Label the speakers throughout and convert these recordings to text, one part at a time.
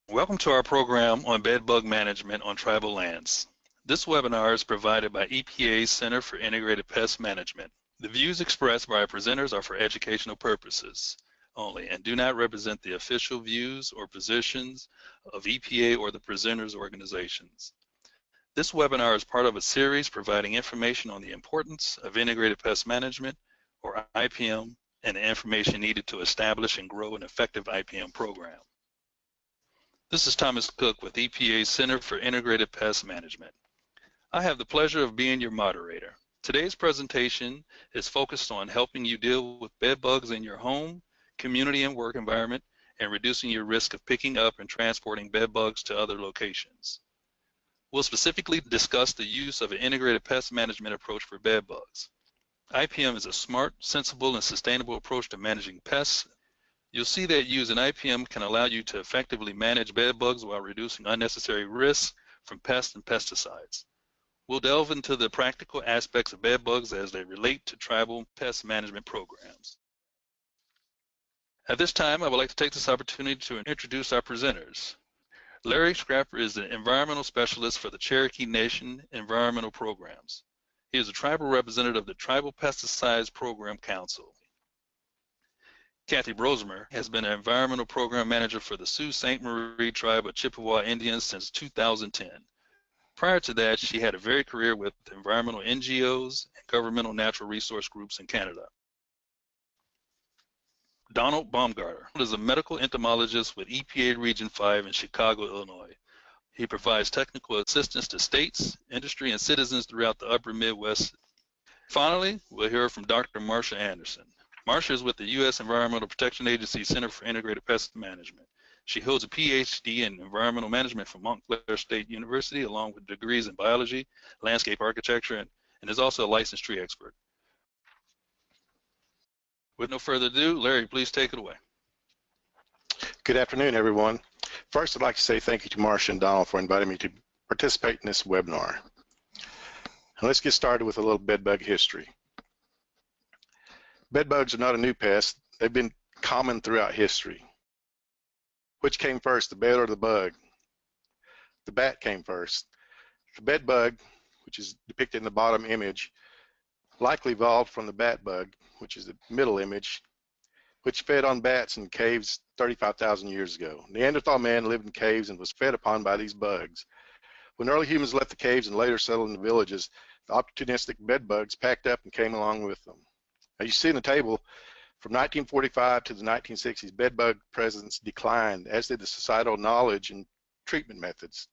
Speaker 1: Welcome to our program on bed bug management on tribal lands. This webinar is provided by EPA's Center for Integrated Pest Management. The views expressed by our presenters are for educational purposes only and do not represent the official views or positions of EPA or the presenters' organizations. This webinar is part of a series providing information on the importance of integrated pest management, or IPM, and the information needed to establish and grow an effective IPM program. This is Thomas Cook with EPA's Center for Integrated Pest Management. I have the pleasure of being your moderator. Today's presentation is focused on helping you deal with bed bugs in your home, community, and work environment, and reducing your risk of picking up and transporting bed bugs to other locations. We'll specifically discuss the use of an integrated pest management approach for bed bugs. IPM is a smart, sensible, and sustainable approach to managing pests. You'll see that using IPM can allow you to effectively manage bed bugs while reducing unnecessary risks from pests and pesticides. We'll delve into the practical aspects of bed bugs as they relate to tribal pest management programs. At this time, I would like to take this opportunity to introduce our presenters. Larry Scrapper is the environmental specialist for the Cherokee Nation Environmental Programs. He is a tribal representative of the Tribal Pesticides Program Council. Kathie Brosemer has been an environmental program manager for the Sault Ste. Marie tribe of Chippewa Indians since 2010. Prior to that, she had a varied career with environmental NGOs and governmental natural resource groups in Canada. Donald Baumgartner is a medical entomologist with EPA Region 5 in Chicago, Illinois. He provides technical assistance to states, industry, and citizens throughout the upper Midwest. Finally, we'll hear from Dr. Marcia Anderson. Marcia is with the U.S. Environmental Protection Agency Center for Integrated Pest Management. She holds a Ph.D. in environmental management from Montclair State University, along with degrees in biology, landscape architecture, and is also a licensed tree expert. With no further ado, Larry, please take it away.
Speaker 2: Good afternoon, everyone. First, I'd like to say thank you to Marcia and Donald for inviting me to participate in this webinar. Now, let's get started with a little bed bug history. Bed bugs are not a new pest. They've been common throughout history. Which came first, the bed or the bug? The bat came first. The bed bug, which is depicted in the bottom image, likely evolved from the bat bug, which is the middle image, which fed on bats in caves 35,000 years ago. Neanderthal man lived in caves and was fed upon by these bugs. When early humans left the caves and later settled in the villages, the opportunistic bed bugs packed up and came along with them. As you see in the table, from 1945 to the 1960s, bed bug presence declined, as did the societal knowledge and treatment methods.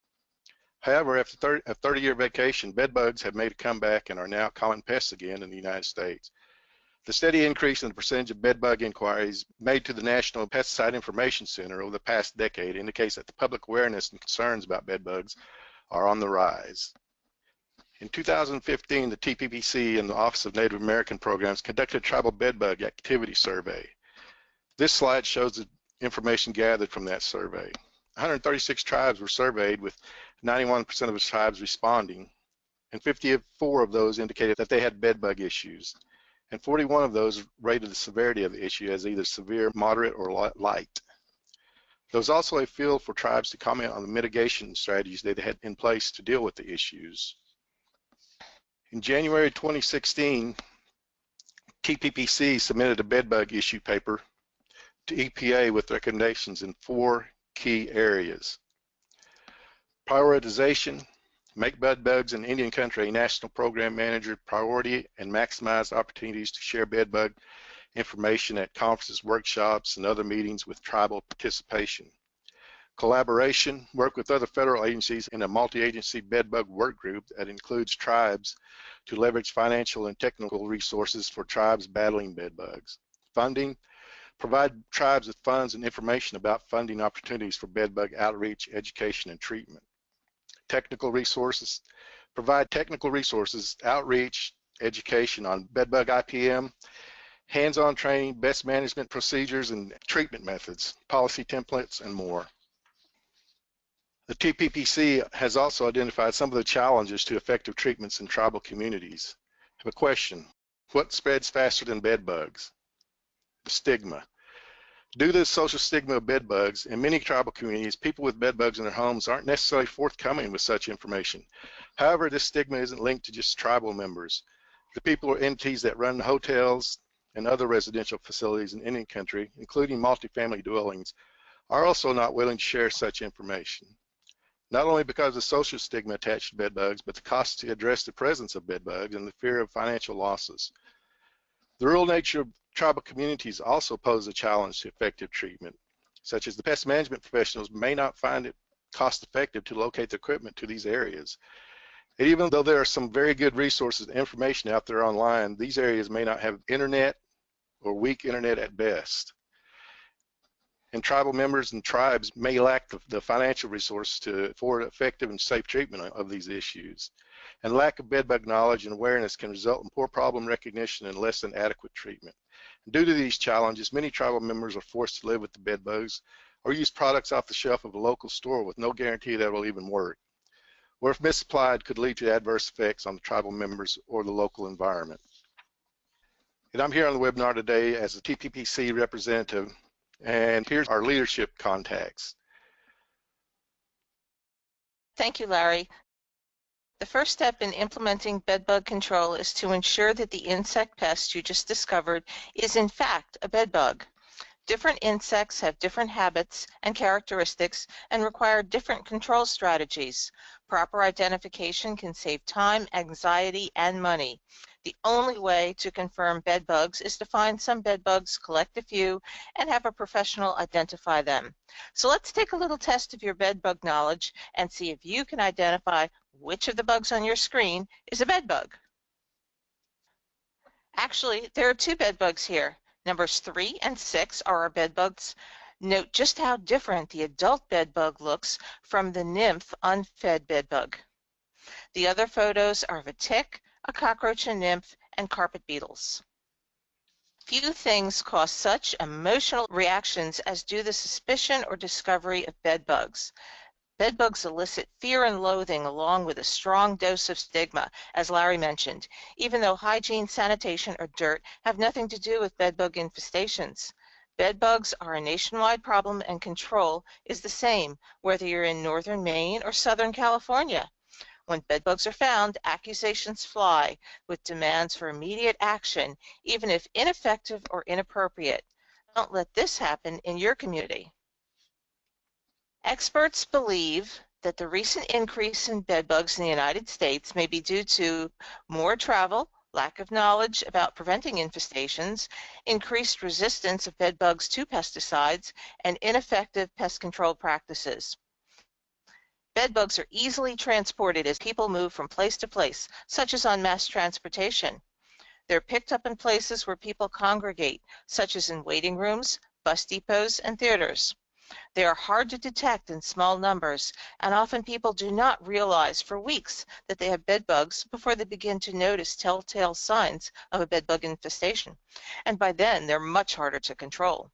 Speaker 2: However, after a 30-year vacation, bed bugs have made a comeback and are now common pests again in the United States. The steady increase in the percentage of bed bug inquiries made to the National Pesticide Information Center over the past decade indicates that the public awareness and concerns about bed bugs are on the rise. In 2015, the TPPC and the Office of Native American Programs conducted a tribal bedbug activity survey. This slide shows the information gathered from that survey. 136 tribes were surveyed, with 91% of the tribes responding, and 54 of those indicated that they had bedbug issues, and 41 of those rated the severity of the issue as either severe, moderate, or light. There was also a field for tribes to comment on the mitigation strategies they had in place to deal with the issues. In January 2016, TPPC submitted a bedbug issue paper to EPA with recommendations in 4 key areas: prioritization, make bed bugs in Indian country a national program manager priority, and maximize opportunities to share bed bug information at conferences, workshops, and other meetings with tribal participation. Collaboration, work with other federal agencies in a multi-agency bedbug work group that includes tribes to leverage financial and technical resources for tribes battling bed bugs. Funding, provide tribes with funds and information about funding opportunities for bedbug outreach, education, and treatment. Technical resources, provide technical resources, outreach, education on bedbug IPM, hands-on training, best management procedures and treatment methods, policy templates, and more. The TPPC has also identified some of the challenges to effective treatments in tribal communities. I have a question. What spreads faster than bed bugs? The stigma. Due to the social stigma of bed bugs, in many tribal communities, people with bed bugs in their homes aren't necessarily forthcoming with such information. However, this stigma isn't linked to just tribal members. The people or entities that run hotels and other residential facilities in Indian country, including multifamily dwellings, are also not willing to share such information. Not only because of the social stigma attached to bed bugs, but the cost to address the presence of bed bugs and the fear of financial losses. The rural nature of tribal communities also pose a challenge to effective treatment, such as the pest management professionals may not find it cost effective to locate the equipment to these areas. And even though there are some very good resources and information out there online, these areas may not have internet or weak internet at best. And tribal members and tribes may lack the financial resources to afford effective and safe treatment of these issues. And lack of bedbug knowledge and awareness can result in poor problem recognition and less than adequate treatment. Due to these challenges, many tribal members are forced to live with the bed bugs or use products off the shelf of a local store with no guarantee that it will even work, or if misapplied could lead to adverse effects on the tribal members or the local environment. And I'm here on the webinar today as a TPPC representative, and here's our leadership contacts.
Speaker 3: Thank you, Larry. The first step in implementing bedbug control is to ensure that the insect pest you just discovered is in fact a bedbug. Different insects have different habits and characteristics and require different control strategies. Proper identification can save time, anxiety, and money. The only way to confirm bedbugs is to find some bedbugs, collect a few, and have a professional identify them. So let's take a little test of your bedbug knowledge and see if you can identify which of the bugs on your screen is a bedbug. Actually, there are two bedbugs here. Numbers 3 and 6 are our bedbugs. Note just how different the adult bedbug looks from the nymph unfed bedbug. The other photos are of a tick, a cockroach, a nymph, and carpet beetles. Few things cause such emotional reactions as do the suspicion or discovery of bedbugs. Bedbugs elicit fear and loathing along with a strong dose of stigma, as Larry mentioned, even though hygiene, sanitation, or dirt have nothing to do with bedbug infestations. Bedbugs are a nationwide problem and control is the same whether you're in northern Maine or southern California. When bedbugs are found, accusations fly with demands for immediate action, even if ineffective or inappropriate. Don't let this happen in your community. Experts believe that the recent increase in bedbugs in the United States may be due to more travel, lack of knowledge about preventing infestations, increased resistance of bedbugs to pesticides, and ineffective pest control practices. Bedbugs are easily transported as people move from place to place, such as on mass transportation. They're picked up in places where people congregate, such as in waiting rooms, bus depots, and theaters. They are hard to detect in small numbers, and often people do not realize for weeks that they have bedbugs before they begin to notice telltale signs of a bedbug infestation, and by then they're much harder to control.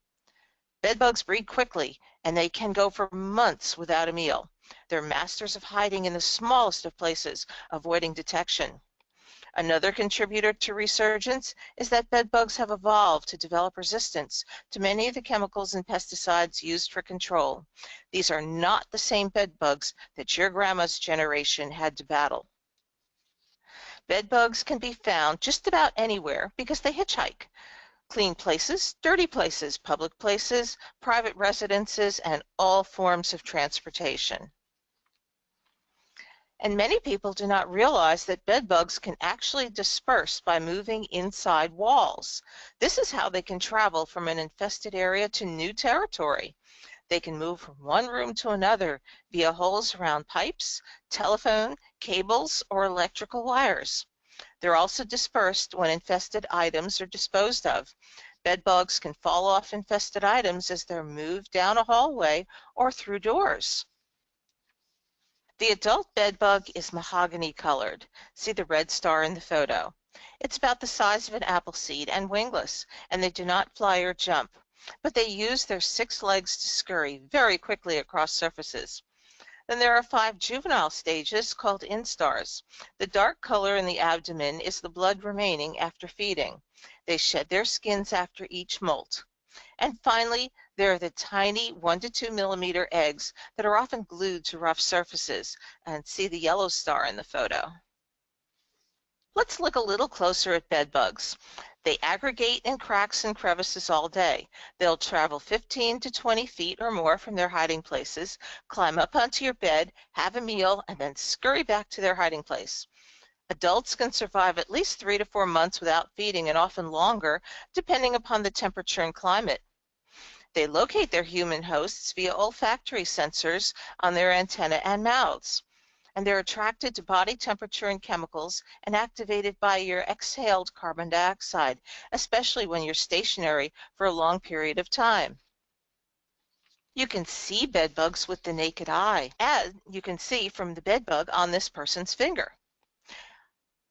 Speaker 3: Bedbugs breed quickly, and they can go for months without a meal. They're masters of hiding in the smallest of places, avoiding detection. Another contributor to resurgence is that bedbugs have evolved to develop resistance to many of the chemicals and pesticides used for control. These are not the same bedbugs that your grandma's generation had to battle. Bedbugs can be found just about anywhere because they hitchhike. Clean places, dirty places, public places, private residences, and all forms of transportation. And many people do not realize that bedbugs can actually disperse by moving inside walls. This is how they can travel from an infested area to new territory. They can move from one room to another via holes around pipes, telephone, cables, or electrical wires. They're also dispersed when infested items are disposed of. Bedbugs can fall off infested items as they're moved down a hallway or through doors. The adult bedbug is mahogany colored. See the red star in the photo. It's about the size of an apple seed and wingless, and they do not fly or jump, but they use their 6 legs to scurry very quickly across surfaces. Then there are 5 juvenile stages called instars. The dark color in the abdomen is the blood remaining after feeding. They shed their skins after each molt. And finally, there are the tiny 1 to 2 millimeter eggs that are often glued to rough surfaces. And see the yellow star in the photo. Let's look a little closer at bed bugs. They aggregate in cracks and crevices all day. They'll travel 15 to 20 feet or more from their hiding places, climb up onto your bed, have a meal, and then scurry back to their hiding place. Adults can survive at least 3 to 4 months without feeding, and often longer, depending upon the temperature and climate. They locate their human hosts via olfactory sensors on their antennae and mouths. And they're attracted to body temperature and chemicals and activated by your exhaled carbon dioxide, especially when you're stationary for a long period of time. You can see bed bugs with the naked eye, as you can see from the bed bug on this person's finger.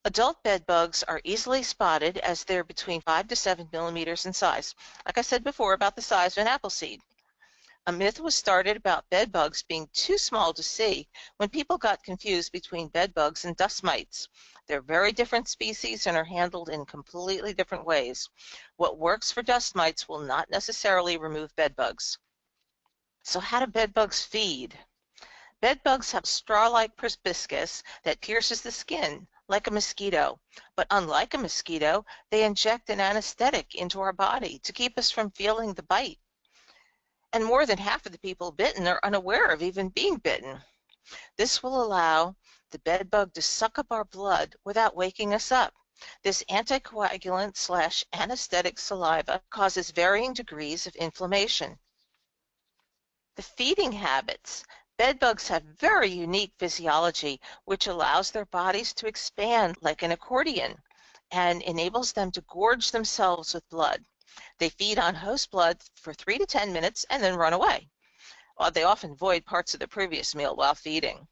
Speaker 3: Adult bed bugs are easily spotted as they're between 5 to 7 millimeters in size. Like I said before, about the size of an apple seed. A myth was started about bed bugs being too small to see when people got confused between bed bugs and dust mites. They're very different species and are handled in completely different ways. What works for dust mites will not necessarily remove bed bugs. So how do bed bugs feed? Bed bugs have straw-like proboscis that pierces the skin like a mosquito. But unlike a mosquito, they inject an anesthetic into our body to keep us from feeling the bite. And more than half of the people bitten are unaware of even being bitten. This will allow the bed bug to suck up our blood without waking us up. This anticoagulant/anesthetic saliva causes varying degrees of inflammation. The feeding habits. Bed bugs have very unique physiology, which allows their bodies to expand like an accordion and enables them to gorge themselves with blood. They feed on host blood for 3 to 10 minutes and then run away. Well, they often void parts of the previous meal while feeding.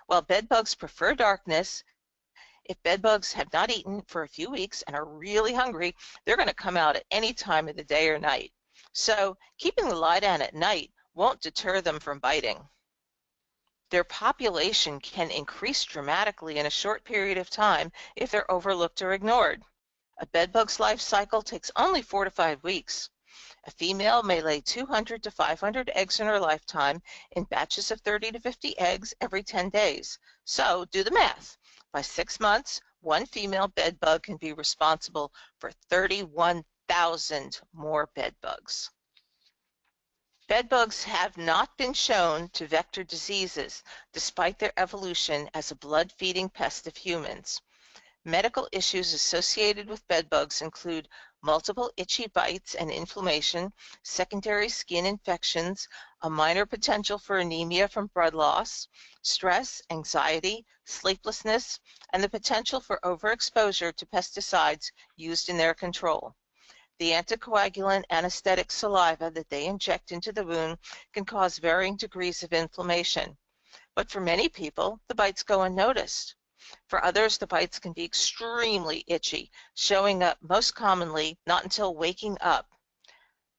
Speaker 3: While bed bugs prefer darkness, if bed bugs have not eaten for a few weeks and are really hungry, they're going to come out at any time of the day or night. So keeping the light on at night won't deter them from biting. Their population can increase dramatically in a short period of time if they're overlooked or ignored. A bedbug's life cycle takes only 4 to 5 weeks. A female may lay 200 to 500 eggs in her lifetime in batches of 30 to 50 eggs every 10 days. So do the math. By 6 months, one female bedbug can be responsible for 31,000 more bedbugs. Bedbugs have not been shown to vector diseases, despite their evolution as a blood-feeding pest of humans. Medical issues associated with bedbugs include multiple itchy bites and inflammation, secondary skin infections, a minor potential for anemia from blood loss, stress, anxiety, sleeplessness, and the potential for overexposure to pesticides used in their control. The anticoagulant anesthetic saliva that they inject into the wound can cause varying degrees of inflammation. But for many people, the bites go unnoticed. For others, the bites can be extremely itchy, showing up most commonly not until waking up.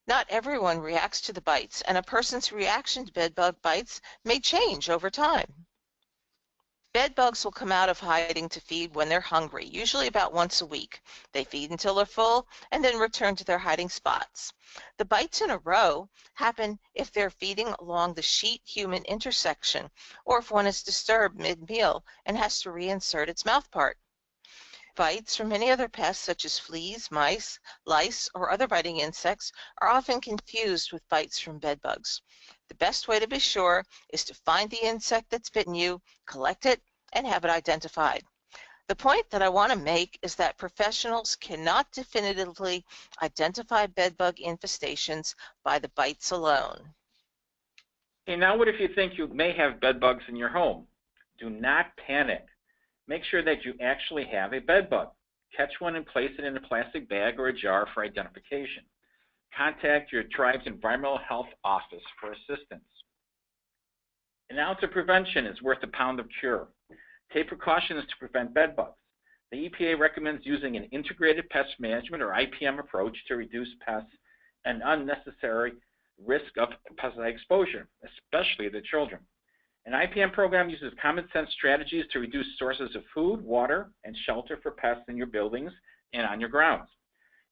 Speaker 3: Not everyone reacts to the bites, and a person's reaction to bedbug bites may change over time. Bedbugs will come out of hiding to feed when they're hungry, usually about once a week. They feed until they're full and then return to their hiding spots. The bites in a row happen if they're feeding along the sheet-human intersection or if one is disturbed mid-meal and has to reinsert its mouthpart. Bites from many other pests such as fleas, mice, lice, or other biting insects are often confused with bites from bedbugs. The best way to be sure is to find the insect that's bitten you, collect it, and have it identified. The point that I want to make is that professionals cannot definitively identify bedbug infestations by the bites alone.
Speaker 4: Okay, now what if you think you may have bedbugs in your home? Do not panic. Make sure that you actually have a bedbug. Catch one and place it in a plastic bag or a jar for identification. Contact your tribe's environmental health office for assistance. An ounce of prevention is worth a pound of cure. Take precautions to prevent bedbugs. The EPA recommends using an integrated pest management or IPM approach to reduce pests and unnecessary risk of pesticide exposure, especially the children. An IPM program uses common sense strategies to reduce sources of food, water, and shelter for pests in your buildings and on your grounds.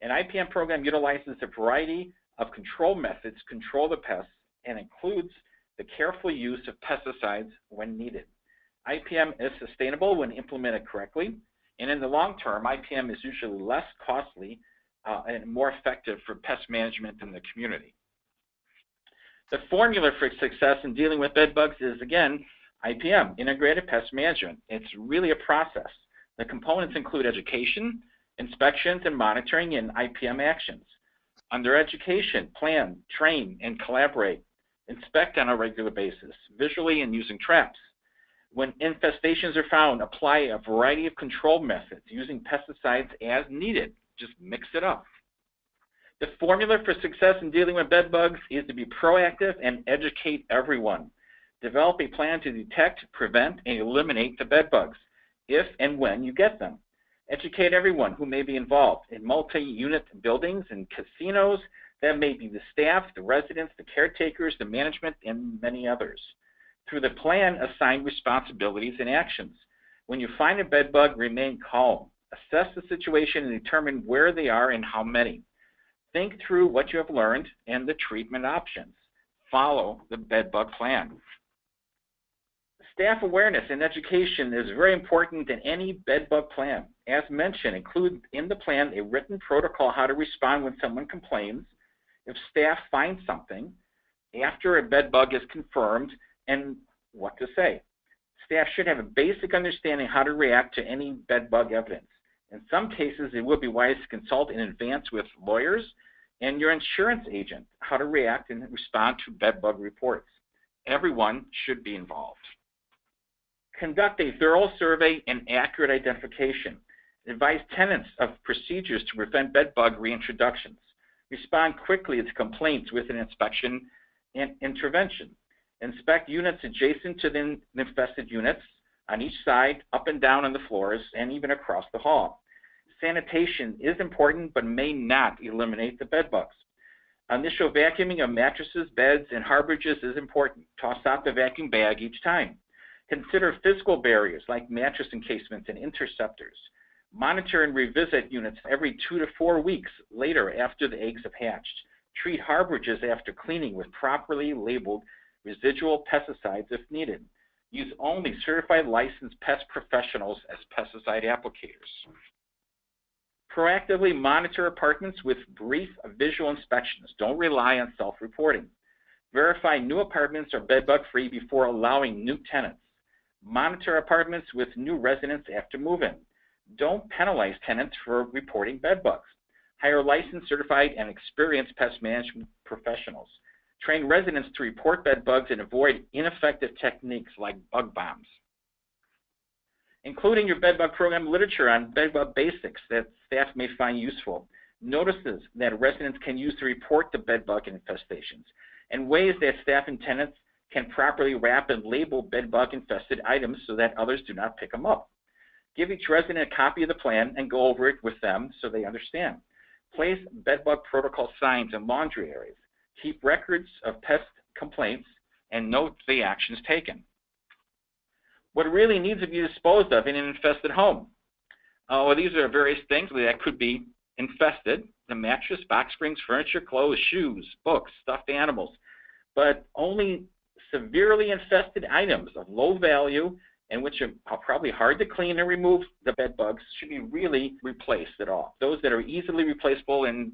Speaker 4: An IPM program utilizes a variety of control methods control the pests and includes the careful use of pesticides when needed. IPM is sustainable when implemented correctly, and in the long term, IPM is usually less costly and more effective for pest management in the community. The formula for success in dealing with bed bugs is, again, IPM, Integrated Pest Management. It's really a process. The components include education, inspections and monitoring, and IPM actions. Under education, plan, train, and collaborate. Inspect on a regular basis, visually and using traps. When infestations are found, apply a variety of control methods using pesticides as needed. Just mix it up. The formula for success in dealing with bed bugs is to be proactive and educate everyone. Develop a plan to detect, prevent, and eliminate the bed bugs if and when you get them. Educate everyone who may be involved in multi-unit buildings and casinos. That may be the staff, the residents, the caretakers, the management, and many others. Through the plan, assign responsibilities and actions. When you find a bed bug, remain calm. Assess the situation and determine where they are and how many. Think through what you have learned and the treatment options. Follow the bed bug plan. Staff awareness and education is very important in any bed bug plan. As mentioned, include in the plan a written protocol how to respond when someone complains, if staff find something, after a bed bug is confirmed, and what to say. Staff should have a basic understanding how to react to any bed bug evidence. In some cases, it would be wise to consult in advance with lawyers and your insurance agent how to react and respond to bed bug reports. Everyone should be involved. Conduct a thorough survey and accurate identification. Advise tenants of procedures to prevent bed bug reintroductions. Respond quickly to complaints with an inspection and intervention. Inspect units adjacent to the infested units on each side, up and down on the floors, and even across the hall. Sanitation is important but may not eliminate the bed bugs. Initial vacuuming of mattresses, beds, and harborages is important. Toss out the vacuum bag each time. Consider physical barriers like mattress encasements and interceptors. Monitor and revisit units every 2 to 4 weeks later after the eggs have hatched. Treat harborages after cleaning with properly labeled residual pesticides if needed. Use only certified licensed pest professionals as pesticide applicators. Proactively monitor apartments with brief visual inspections. Don't rely on self-reporting. Verify new apartments are bedbug free before allowing new tenants. Monitor apartments with new residents after move-in. Don't penalize tenants for reporting bedbugs. Hire licensed, certified, and experienced pest management professionals. Train residents to report bedbugs and avoid ineffective techniques like bug bombs. Including your bedbug program literature on bedbug basics that staff may find useful. Notices that residents can use to report the bedbug infestations, and ways that staff and tenants can properly wrap and label bedbug infested items so that others do not pick them up. Give each resident a copy of the plan and go over it with them so they understand. Place bedbug protocol signs in laundry areas. Keep records of pest complaints and note the actions taken. What really needs to be disposed of in an infested home? Well, these are various things that could be infested: the mattress, box springs, furniture, clothes, shoes, books, stuffed animals. But only severely infested items of low value and which are probably hard to clean and remove the bed bugs should be really replaced at all. Those that are easily replaceable and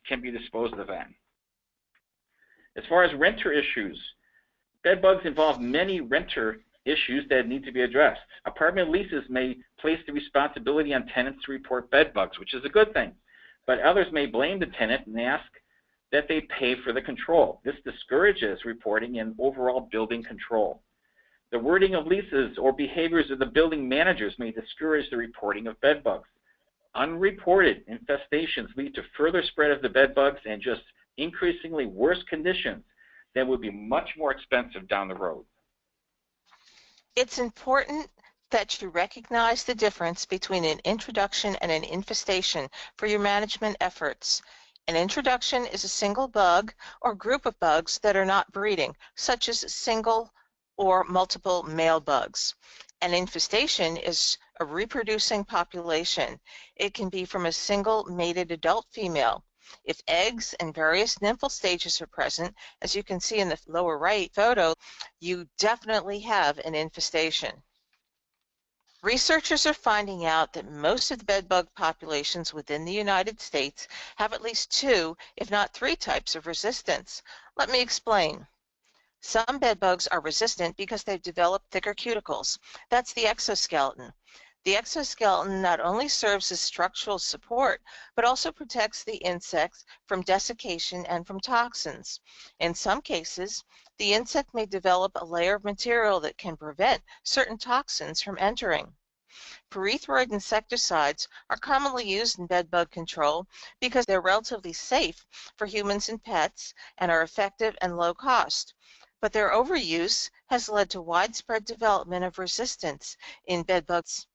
Speaker 4: can be disposed of then. As far as renter issues, bed bugs involve many renter issues that need to be addressed. Apartment leases may place the responsibility on tenants to report bed bugs, which is a good thing, but others may blame the tenant and ask that they pay for the control. This discourages reporting and overall building control. The wording of leases or behaviors of the building managers may discourage the reporting of bed bugs. Unreported infestations lead to further spread of the bed bugs and just increasingly worse conditions that would be much more expensive down the road.
Speaker 3: It's important that you recognize the difference between an introduction and an infestation for your management efforts. An introduction is a single bug or group of bugs that are not breeding, such as single or multiple male bugs. An infestation is a reproducing population. It can be from a single mated adult female. If eggs and various nymphal stages are present, as you can see in the lower right photo, you definitely have an infestation. Researchers are finding out that most of the bedbug populations within the United States have at least 2, if not 3 types of resistance. Let me explain. Some bedbugs are resistant because they've developed thicker cuticles. That's the exoskeleton. The exoskeleton not only serves as structural support, but also protects the insects from desiccation and from toxins. In some cases, the insect may develop a layer of material that can prevent certain toxins from entering. Pyrethroid insecticides are commonly used in bedbug control because they're relatively safe for humans and pets and are effective and low cost. But their overuse has led to widespread development of resistance in bedbugs.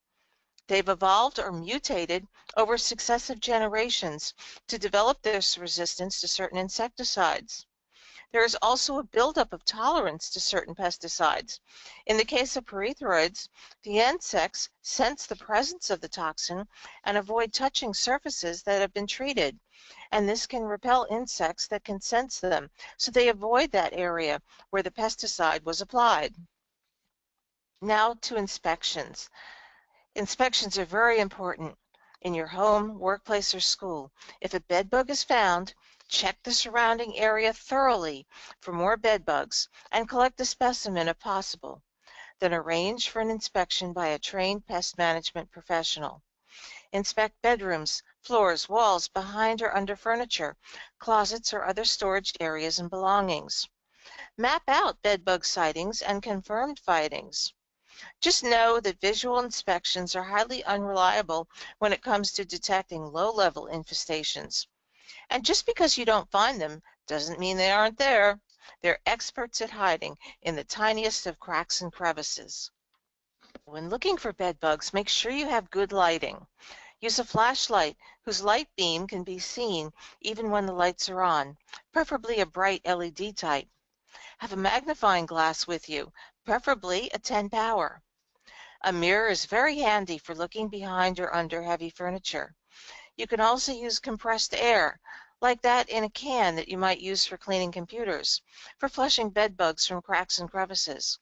Speaker 3: They've evolved or mutated over successive generations to develop this resistance to certain insecticides. There is also a buildup of tolerance to certain pesticides. In the case of pyrethroids, the insects sense the presence of the toxin and avoid touching surfaces that have been treated, and this can repel insects that can sense them, so they avoid that area where the pesticide was applied. Now to inspections. Inspections are very important in your home, workplace, or school. If a bedbug is found, check the surrounding area thoroughly for more bedbugs and collect a specimen if possible. Then arrange for an inspection by a trained pest management professional. Inspect bedrooms, floors, walls, behind or under furniture, closets, or other storage areas and belongings. Map out bedbug sightings and confirmed findings. Just know that visual inspections are highly unreliable when it comes to detecting low-level infestations. And just because you don't find them doesn't mean they aren't there. They're experts at hiding in the tiniest of cracks and crevices. When looking for bedbugs, make sure you have good lighting. Use a flashlight whose light beam can be seen even when the lights are on, preferably a bright LED type. Have a magnifying glass with you, preferably a 10 power. A mirror is very handy for looking behind or under heavy furniture. You can also use compressed air, like that in a can that you might use for cleaning computers, for flushing bedbugs from cracks and crevices.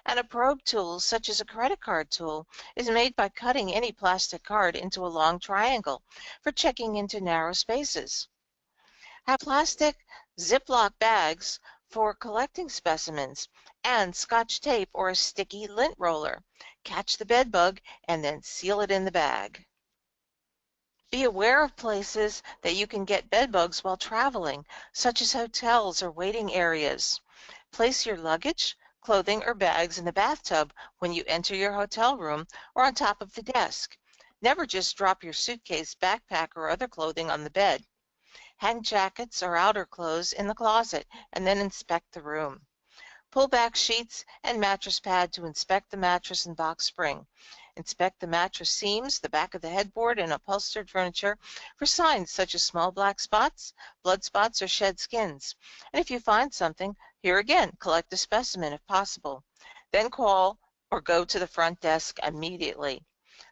Speaker 3: And a probe tool, such as a credit card tool, is made by cutting any plastic card into a long triangle for checking into narrow spaces. Have plastic Ziploc bags for collecting specimens and Scotch tape or a sticky lint roller. Catch the bedbug and then seal it in the bag. Be aware of places that you can get bedbugs while traveling, such as hotels or waiting areas. Place your luggage, clothing, or bags in the bathtub when you enter your hotel room or on top of the desk. Never just drop your suitcase, backpack, or other clothing on the bed. Hang jackets or outer clothes in the closet and then inspect the room. Pull back sheets and mattress pad to inspect the mattress and box spring. Inspect the mattress seams, the back of the headboard, and upholstered furniture for signs such as small black spots, blood spots, or shed skins. And if you find something, here again, collect a specimen if possible. Then call or go to the front desk immediately.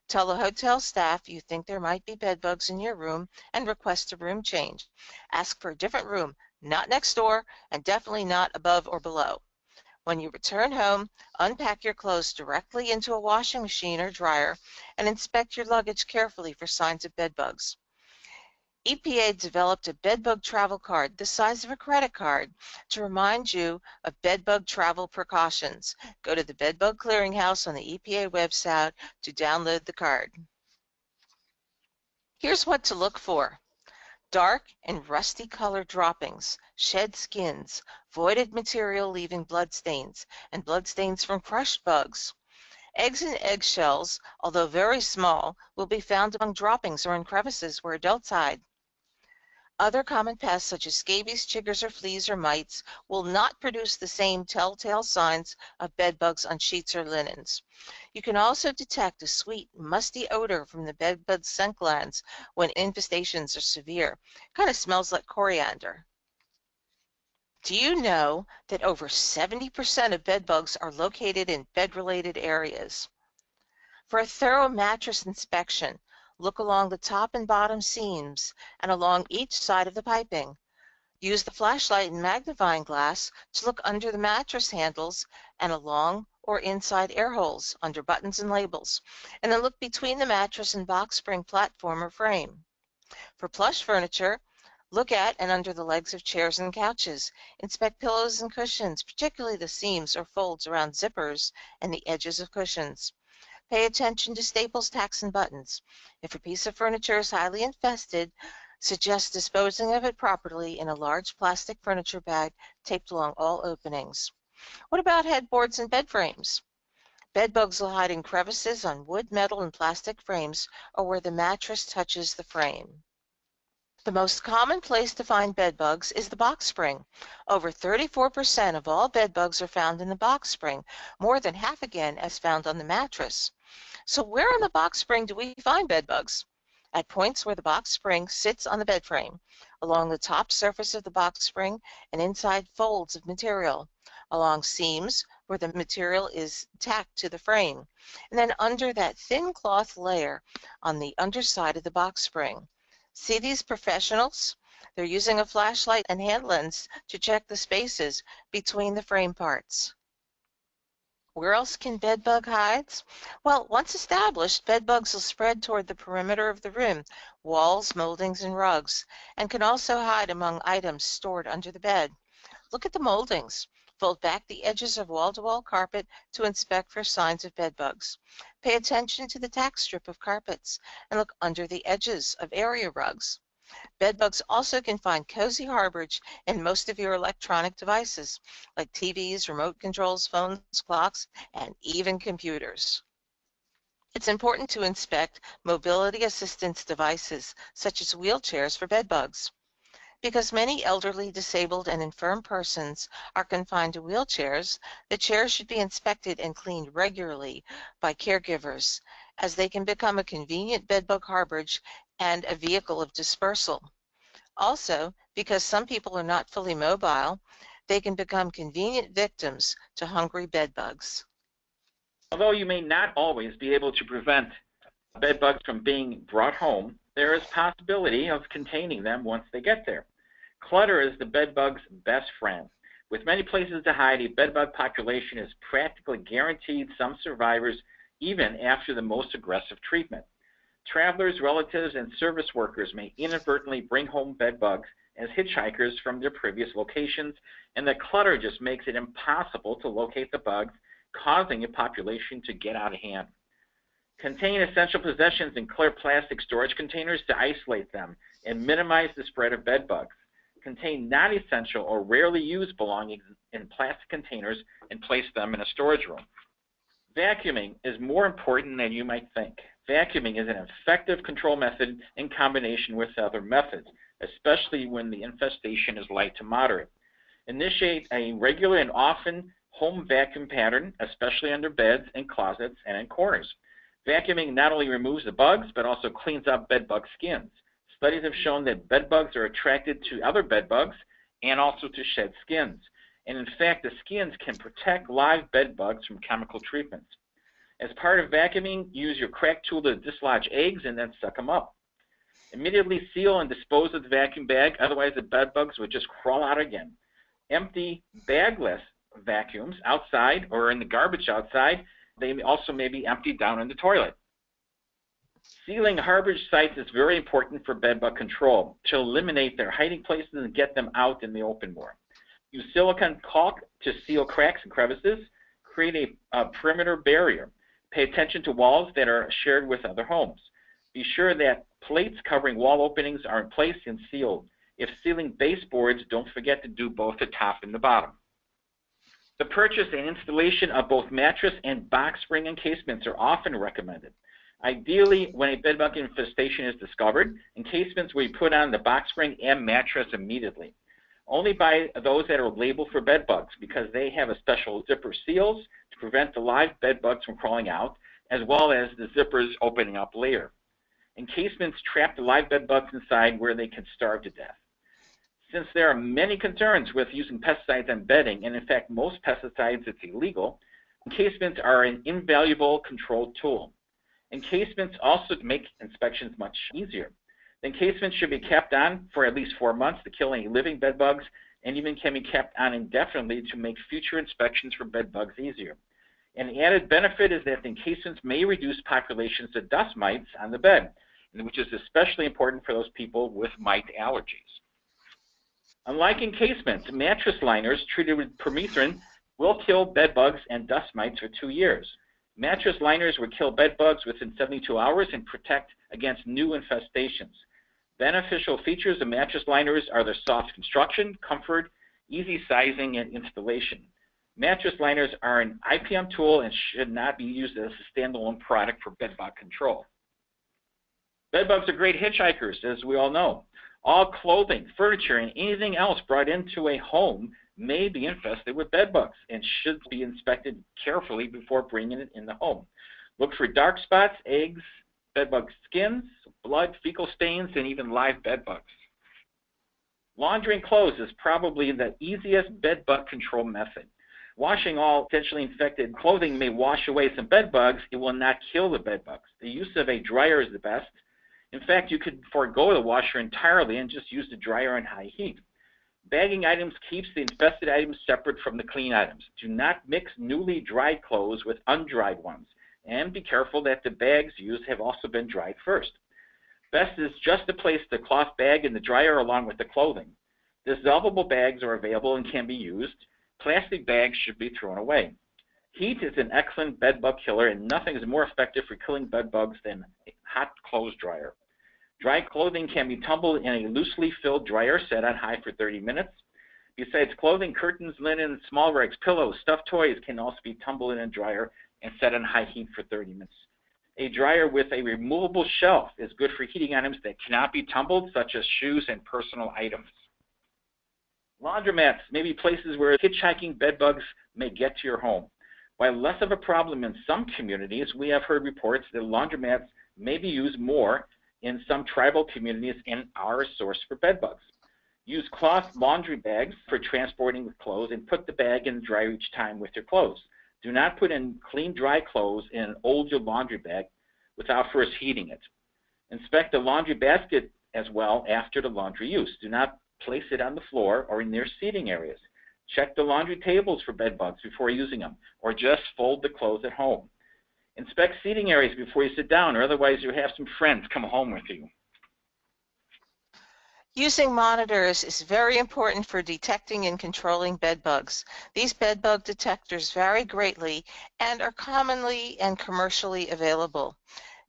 Speaker 3: Tell the hotel staff you think there might be bedbugs in your room and request a room change. Ask for a different room, not next door, and definitely not above or below. When you return home, unpack your clothes directly into a washing machine or dryer and inspect your luggage carefully for signs of bedbugs. EPA developed a bedbug travel card the size of a credit card to remind you of bedbug travel precautions. Go to the Bedbug Clearinghouse on the EPA website to download the card. Here's what to look for. Dark and rusty colored droppings, shed skins, voided material leaving bloodstains, and bloodstains from crushed bugs. Eggs and eggshells, although very small, will be found among droppings or in crevices where adults hide. Other common pests such as scabies, chiggers, or fleas or mites will not produce the same telltale signs of bedbugs on sheets or linens. You can also detect a sweet, musty odor from the bedbug scent glands when infestations are severe. Kind of smells like coriander. Do you know that over 70% of bedbugs are located in bed-related areas? For a thorough mattress inspection, Look along the top and bottom seams and along each side of the piping. Use the flashlight and magnifying glass to look under the mattress handles and along or inside air holes, under buttons and labels, and then look between the mattress and box spring platform or frame. For plush furniture, look at and under the legs of chairs and couches. Inspect pillows and cushions, particularly the seams or folds around zippers and the edges of cushions. Pay attention to staples, tacks, and buttons. If a piece of furniture is highly infested, suggest disposing of it properly in a large plastic furniture bag taped along all openings. What about headboards and bed frames? Bed bugs will hide in crevices on wood, metal, and plastic frames or where the mattress touches the frame. The most common place to find bed bugs is the box spring. Over 34% of all bed bugs are found in the box spring, more than half again as found on the mattress. So where on the box spring do we find bed bugs? At points where the box spring sits on the bed frame, along the top surface of the box spring and inside folds of material, along seams where the material is tacked to the frame, and then under that thin cloth layer on the underside of the box spring. See these professionals? They're using a flashlight and hand lens to check the spaces between the frame parts. Where else can bed bug hide? Well, once established, bed bugs will spread toward the perimeter of the room, walls, moldings, and rugs, and can also hide among items stored under the bed. Look at the moldings. Fold back the edges of wall-to-wall carpet to inspect for signs of bed bugs. Pay attention to the tack strip of carpets and look under the edges of area rugs. Bed bugs also can find cozy harborage in most of your electronic devices, like TVs, remote controls, phones, clocks, and even computers. It's important to inspect mobility assistance devices, such as wheelchairs, for bed bugs. Because many elderly, disabled, and infirm persons are confined to wheelchairs, the chairs should be inspected and cleaned regularly by caregivers, as they can become a convenient bedbug harborage and a vehicle of dispersal. Also, because some people are not fully mobile, they can become convenient victims to hungry bedbugs.
Speaker 4: Although you may not always be able to prevent bedbugs from being brought home, there is possibility of containing them once they get there. Clutter is the bedbug's best friend. With many places to hide, a bedbug population is practically guaranteed some survivors even after the most aggressive treatment. Travelers, relatives, and service workers may inadvertently bring home bedbugs as hitchhikers from their previous locations, and the clutter just makes it impossible to locate the bugs, causing a population to get out of hand. Contain essential possessions in clear plastic storage containers to isolate them and minimize the spread of bedbugs. Contain non-essential or rarely used belongings in plastic containers and place them in a storage room. Vacuuming is more important than you might think. Vacuuming is an effective control method in combination with other methods, especially when the infestation is light to moderate. Initiate a regular and often home vacuum pattern, especially under beds and closets and in corners. Vacuuming not only removes the bugs, but also cleans up bedbug skins. Studies have shown that bedbugs are attracted to other bedbugs and also to shed skins. And in fact, the skins can protect live bedbugs from chemical treatments. As part of vacuuming, use your crack tool to dislodge eggs and then suck them up. Immediately seal and dispose of the vacuum bag, otherwise the bedbugs would just crawl out again. Empty bagless vacuums outside or in the garbage outside, they also may be emptied down in the toilet. Sealing harborage sites is very important for bedbug control to eliminate their hiding places and get them out in the open more. Use silicone caulk to seal cracks and crevices. Create a perimeter barrier. Pay attention to walls that are shared with other homes. Be sure that plates covering wall openings are in place and sealed. If sealing baseboards, don't forget to do both the top and the bottom. The purchase and installation of both mattress and box spring encasements are often recommended. Ideally, when a bedbug infestation is discovered, encasements will be put on the box spring and mattress immediately. Only buy those that are labeled for bedbugs because they have a special zipper seals to prevent the live bedbugs from crawling out, as well as the zippers opening up later. Encasements trap the live bedbugs inside where they can starve to death. Since there are many concerns with using pesticides on bedding, and in fact most pesticides it's illegal, encasements are an invaluable control tool. Encasements also make inspections much easier. The encasement should be kept on for at least 4 months to kill any living bed bugs, and even can be kept on indefinitely to make future inspections for bed bugs easier. An added benefit is that the encasements may reduce populations of dust mites on the bed, which is especially important for those people with mite allergies. Unlike encasements, mattress liners treated with permethrin will kill bed bugs and dust mites for 2 years. Mattress liners will kill bed bugs within 72 hours and protect against new infestations. Beneficial features of mattress liners are their soft construction, comfort, easy sizing, and installation. Mattress liners are an IPM tool and should not be used as a standalone product for bed bug control. Bed bugs are great hitchhikers, as we all know. All clothing, furniture, and anything else brought into a home may be infested with bed bugs and should be inspected carefully before bringing it in the home. Look for dark spots, eggs, bed bug skins, blood, fecal stains, and even live bed bugs. Laundry and clothes is probably the easiest bed bug control method. Washing all potentially infected clothing may wash away some bed bugs. It will not kill the bed bugs. The use of a dryer is the best. In fact, you could forego the washer entirely and just use the dryer on high heat. Bagging items keeps the infested items separate from the clean items. Do not mix newly dried clothes with undried ones, and be careful that the bags used have also been dried first. Best is just to place the cloth bag in the dryer along with the clothing. Dissolvable bags are available and can be used. Plastic bags should be thrown away. Heat is an excellent bed bug killer, and nothing is more effective for killing bed bugs than a hot clothes dryer. Dry clothing can be tumbled in a loosely filled dryer set on high for 30 minutes. Besides clothing, curtains, linen, small rags, pillows, stuffed toys can also be tumbled in a dryer and set on high heat for 30 minutes. A dryer with a removable shelf is good for heating items that cannot be tumbled, such as shoes and personal items. Laundromats may be places where hitchhiking bed bugs may get to your home. While less of a problem in some communities, we have heard reports that laundromats may be used more in some tribal communities and are a source for bed bugs. Use cloth laundry bags for transporting the clothes and put the bag in the dryer each time with your clothes. Do not put in clean, dry clothes in an old laundry bag without first heating it. Inspect the laundry basket as well after the laundry use. Do not place it on the floor or in near seating areas. Check the laundry tables for bed bugs before using them, or just fold the clothes at home. Inspect seating areas before you sit down, or otherwise you'll have some friends come home with you.
Speaker 3: Using monitors is very important for detecting and controlling bed bugs. These bed bug detectors vary greatly and are commonly and commercially available.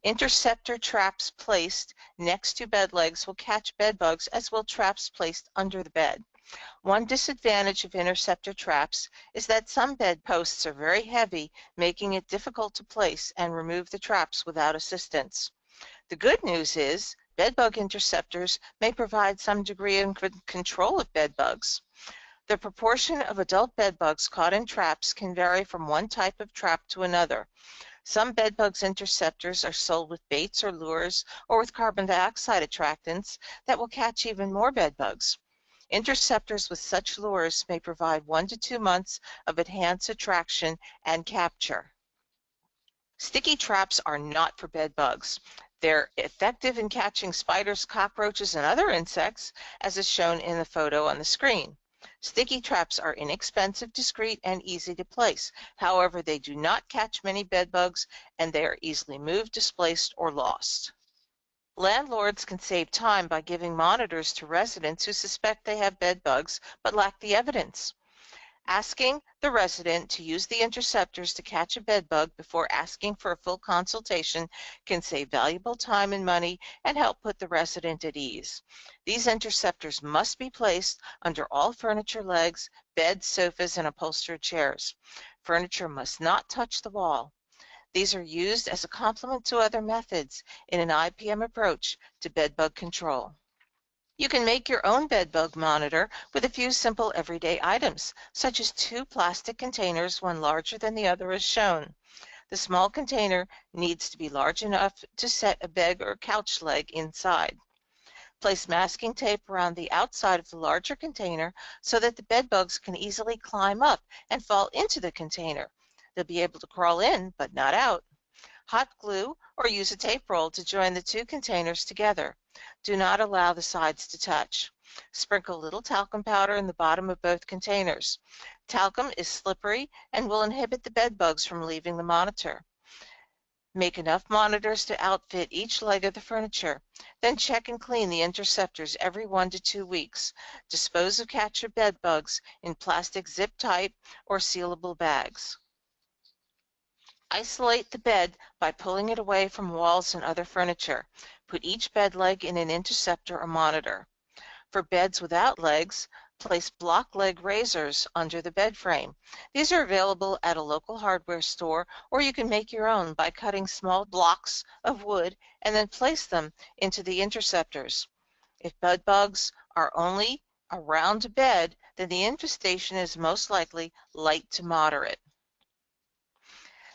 Speaker 3: Interceptor traps placed next to bed legs will catch bed bugs, as will traps placed under the bed. One disadvantage of interceptor traps is that some bed posts are very heavy, making it difficult to place and remove the traps without assistance. The good news is bedbug interceptors may provide some degree of control of bed bugs. The proportion of adult bed bugs caught in traps can vary from one type of trap to another. Some bed bugs interceptors are sold with baits or lures or with carbon dioxide attractants that will catch even more bed bugs. Interceptors with such lures may provide 1 to 2 months of enhanced attraction and capture. Sticky traps are not for bed bugs. They're effective in catching spiders, cockroaches, and other insects, as is shown in the photo on the screen. Sticky traps are inexpensive, discreet, and easy to place. However, they do not catch many bed bugs, and they are easily moved, displaced, or lost. Landlords can save time by giving monitors to residents who suspect they have bed bugs but lack the evidence. Asking the resident to use the interceptors to catch a bed bug before asking for a full consultation can save valuable time and money and help put the resident at ease. These interceptors must be placed under all furniture legs, beds, sofas, and upholstered chairs. Furniture must not touch the wall. These are used as a complement to other methods in an IPM approach to bed bug control. You can make your own bed bug monitor with a few simple everyday items, such as 2 plastic containers, one larger than the other as shown. The small container needs to be large enough to set a bed or couch leg inside. Place masking tape around the outside of the larger container so that the bed bugs can easily climb up and fall into the container. They'll be able to crawl in, but not out. Hot glue or use a tape roll to join the two containers together. Do not allow the sides to touch. Sprinkle a little talcum powder in the bottom of both containers. Talcum is slippery and will inhibit the bed bugs from leaving the monitor. Make enough monitors to outfit each leg of the furniture. Then check and clean the interceptors every 1 to 2 weeks. Dispose of captured bed bugs in plastic zip-tight or sealable bags. Isolate the bed by pulling it away from walls and other furniture. Put each bed leg in an interceptor or monitor. For beds without legs, place block leg razors under the bed frame. These are available at a local hardware store, or you can make your own by cutting small blocks of wood and then place them into the interceptors. If bed bugs are only around a bed, then the infestation is most likely light to moderate.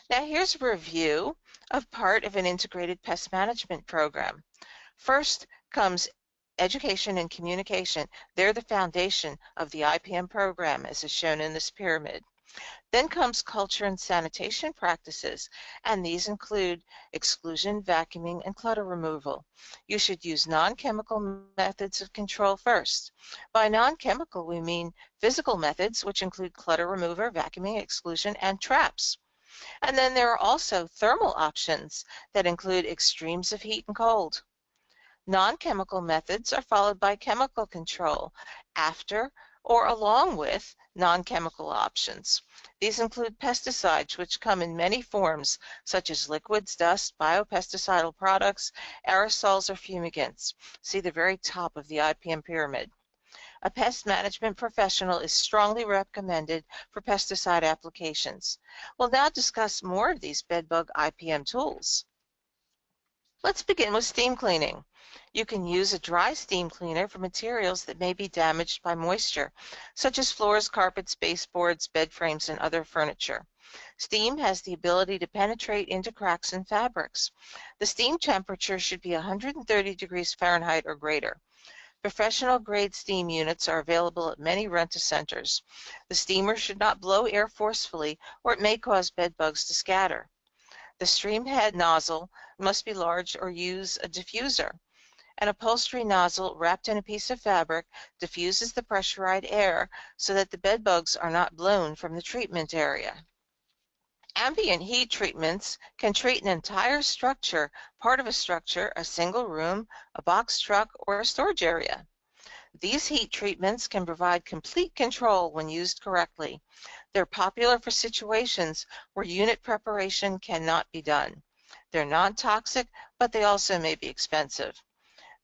Speaker 3: Now here's a review of part of an integrated pest management program. First comes education and communication. They're the foundation of the IPM program, as is shown in this pyramid. Then comes culture and sanitation practices, and these include exclusion, vacuuming, and clutter removal. You should use non-chemical methods of control first. By non-chemical, we mean physical methods, which include clutter remover, vacuuming, exclusion, and traps. And then there are also thermal options that include extremes of heat and cold. Non-chemical methods are followed by chemical control after or along with non-chemical options. These include pesticides, which come in many forms, such as liquids, dust, biopesticidal products, aerosols, or fumigants. See the very top of the IPM pyramid. A pest management professional is strongly recommended for pesticide applications. We'll now discuss more of these bedbug IPM tools. Let's begin with steam cleaning. You can use a dry steam cleaner for materials that may be damaged by moisture, such as floors, carpets, baseboards, bed frames, and other furniture. Steam has the ability to penetrate into cracks in fabrics. The steam temperature should be 130 degrees Fahrenheit or greater. Professional-grade steam units are available at many rent-a-centers. The steamer should not blow air forcefully, or it may cause bed bugs to scatter. The stream head nozzle must be large or use a diffuser. An upholstery nozzle wrapped in a piece of fabric diffuses the pressurized air so that the bed bugs are not blown from the treatment area. Ambient heat treatments can treat an entire structure, part of a structure, a single room, a box truck, or a storage area. These heat treatments can provide complete control when used correctly. They're popular for situations where unit preparation cannot be done. They're non-toxic, but they also may be expensive.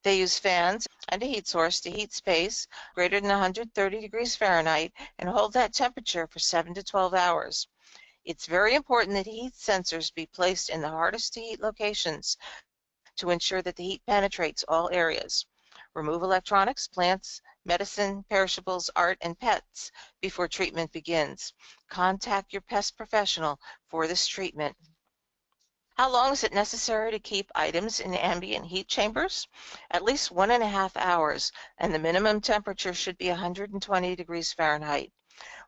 Speaker 3: They use fans and a heat source to heat space greater than 130 degrees Fahrenheit and hold that temperature for 7 to 12 hours. It's very important that heat sensors be placed in the hardest to heat locations to ensure that the heat penetrates all areas. Remove electronics, plants, medicine, perishables, art, and pets before treatment begins. Contact your pest professional for this treatment. How long is it necessary to keep items in ambient heat chambers? At least 1.5 hours, and the minimum temperature should be 120 degrees Fahrenheit.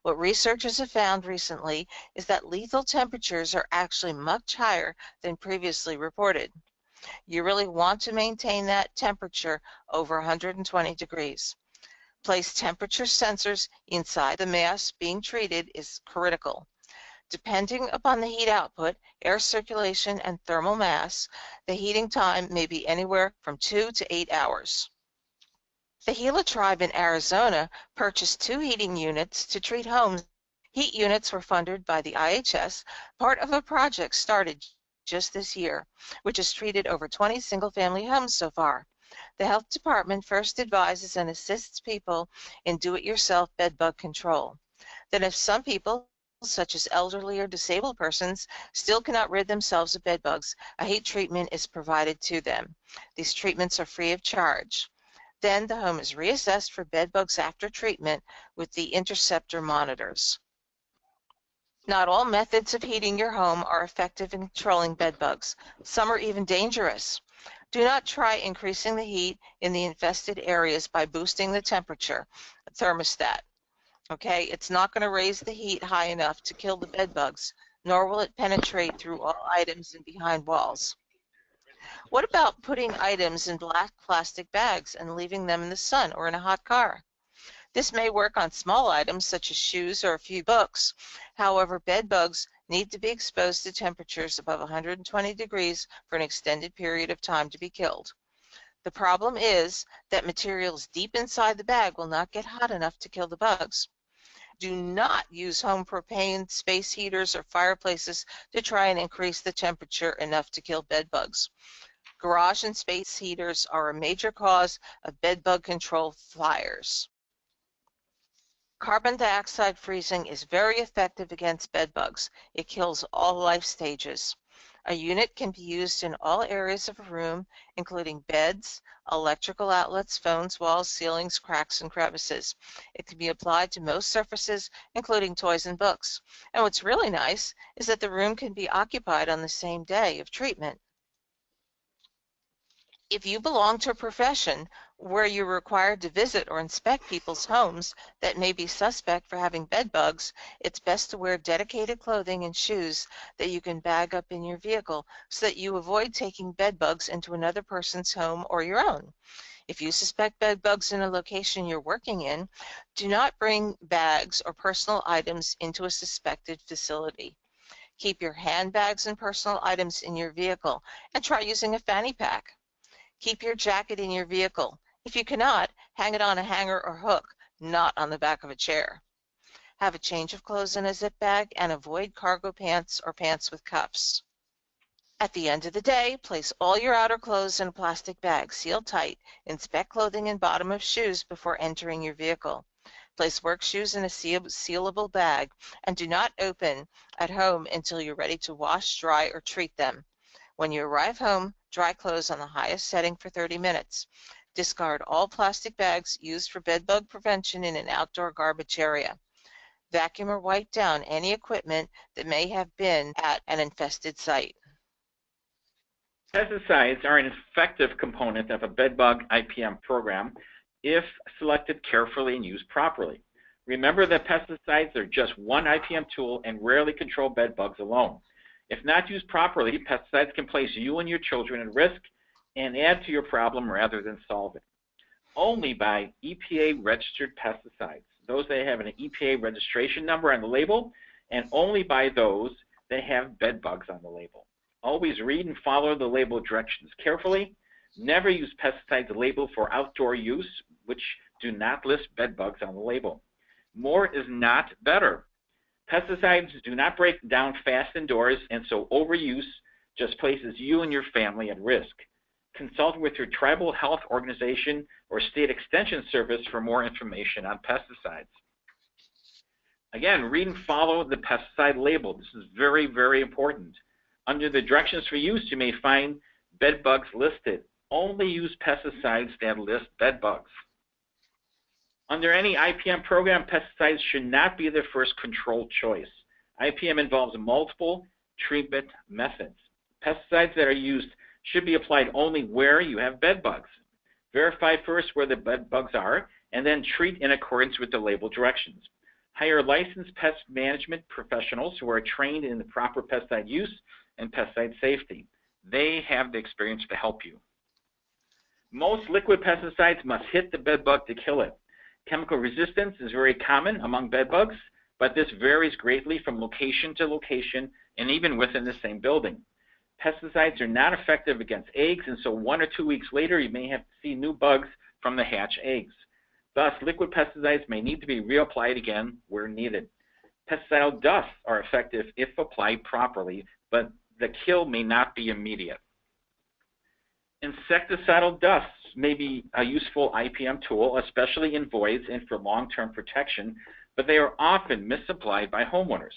Speaker 3: What researchers have found recently is that lethal temperatures are actually much higher than previously reported. You really want to maintain that temperature over 120 degrees. Place temperature sensors inside the mass being treated is critical. Depending upon the heat output, air circulation, and thermal mass, the heating time may be anywhere from 2 to 8 hours. The Gila tribe in Arizona purchased 2 heating units to treat homes. Heat units were funded by the IHS, part of a project started just this year, which has treated over 20 single-family homes so far. The health department first advises and assists people in do-it-yourself bed bug control. Then if some people, such as elderly or disabled persons, still cannot rid themselves of bed bugs, a heat treatment is provided to them. These treatments are free of charge. Then the home is reassessed for bed bugs after treatment with the interceptor monitors. Not all methods of heating your home are effective in controlling bed bugs. Some are even dangerous. Do not try increasing the heat in the infested areas by boosting the temperature, thermostat. Okay, it's not going to raise the heat high enough to kill the bed bugs. nor will it penetrate through all items and behind walls. What about putting items in black plastic bags and leaving them in the sun or in a hot car? This may work on small items such as shoes or a few books. However, bed bugs need to be exposed to temperatures above 120 degrees for an extended period of time to be killed. The problem is that materials deep inside the bag will not get hot enough to kill the bugs. Do not use home propane, space heaters, or fireplaces to try and increase the temperature enough to kill bed bugs. Garage and space heaters are a major cause of bed bug control fires. Carbon dioxide freezing is very effective against bed bugs. It kills all life stages. A unit can be used in all areas of a room, including beds, electrical outlets, phones, walls, ceilings, cracks, and crevices. It can be applied to most surfaces, including toys and books. And what's really nice is that the room can be occupied on the same day of treatment. If you belong to a profession where you're required to visit or inspect people's homes that may be suspect for having bed bugs, it's best to wear dedicated clothing and shoes that you can bag up in your vehicle so that you avoid taking bed bugs into another person's home or your own. If you suspect bed bugs in a location you're working in, do not bring bags or personal items into a suspected facility. Keep your handbags and personal items in your vehicle and try using a fanny pack. Keep your jacket in your vehicle. If you cannot, hang it on a hanger or hook, not on the back of a chair. Have a change of clothes in a zip bag and avoid cargo pants or pants with cuffs. At the end of the day, place all your outer clothes in a plastic bag, sealed tight. Inspect clothing and bottom of shoes before entering your vehicle. Place work shoes in a sealable bag and do not open at home until you're ready to wash, dry, or treat them. When you arrive home, dry clothes on the highest setting for 30 minutes. Discard all plastic bags used for bed bug prevention in an outdoor garbage area. Vacuum or wipe down any equipment that may have been at an infested site.
Speaker 4: Pesticides are an effective component of a bed bug IPM program if selected carefully and used properly. Remember that pesticides are just one IPM tool and rarely control bed bugs alone. If not used properly, pesticides can place you and your children at risk and add to your problem rather than solve it. Only by EPA-registered pesticides, those that have an EPA registration number on the label, and only by those that have bed bugs on the label. Always read and follow the label directions carefully. Never use pesticides labeled for outdoor use, which do not list bed bugs on the label. More is not better. Pesticides do not break down fast indoors, and so overuse just places you and your family at risk. Consult with your tribal health organization or state extension service for more information on pesticides. Again, read and follow the pesticide label. This is very, very important. Under the directions for use, you may find bed bugs listed. Only use pesticides that list bed bugs. Under any IPM program, pesticides should not be the first control choice. IPM involves multiple treatment methods. Pesticides that are used should be applied only where you have bed bugs. Verify first where the bed bugs are, and then treat in accordance with the label directions. Hire licensed pest management professionals who are trained in the proper pesticide use and pesticide safety. They have the experience to help you. Most liquid pesticides must hit the bed bug to kill it. Chemical resistance is very common among bed bugs, but this varies greatly from location to location and even within the same building. Pesticides are not effective against eggs, and so 1 or 2 weeks later you may have to see new bugs from the hatch eggs. Thus, liquid pesticides may need to be reapplied again where needed. Pesticidal dusts are effective if applied properly, but the kill may not be immediate. Insecticidal dusts may be a useful IPM tool, especially in voids and for long-term protection, but they are often misapplied by homeowners.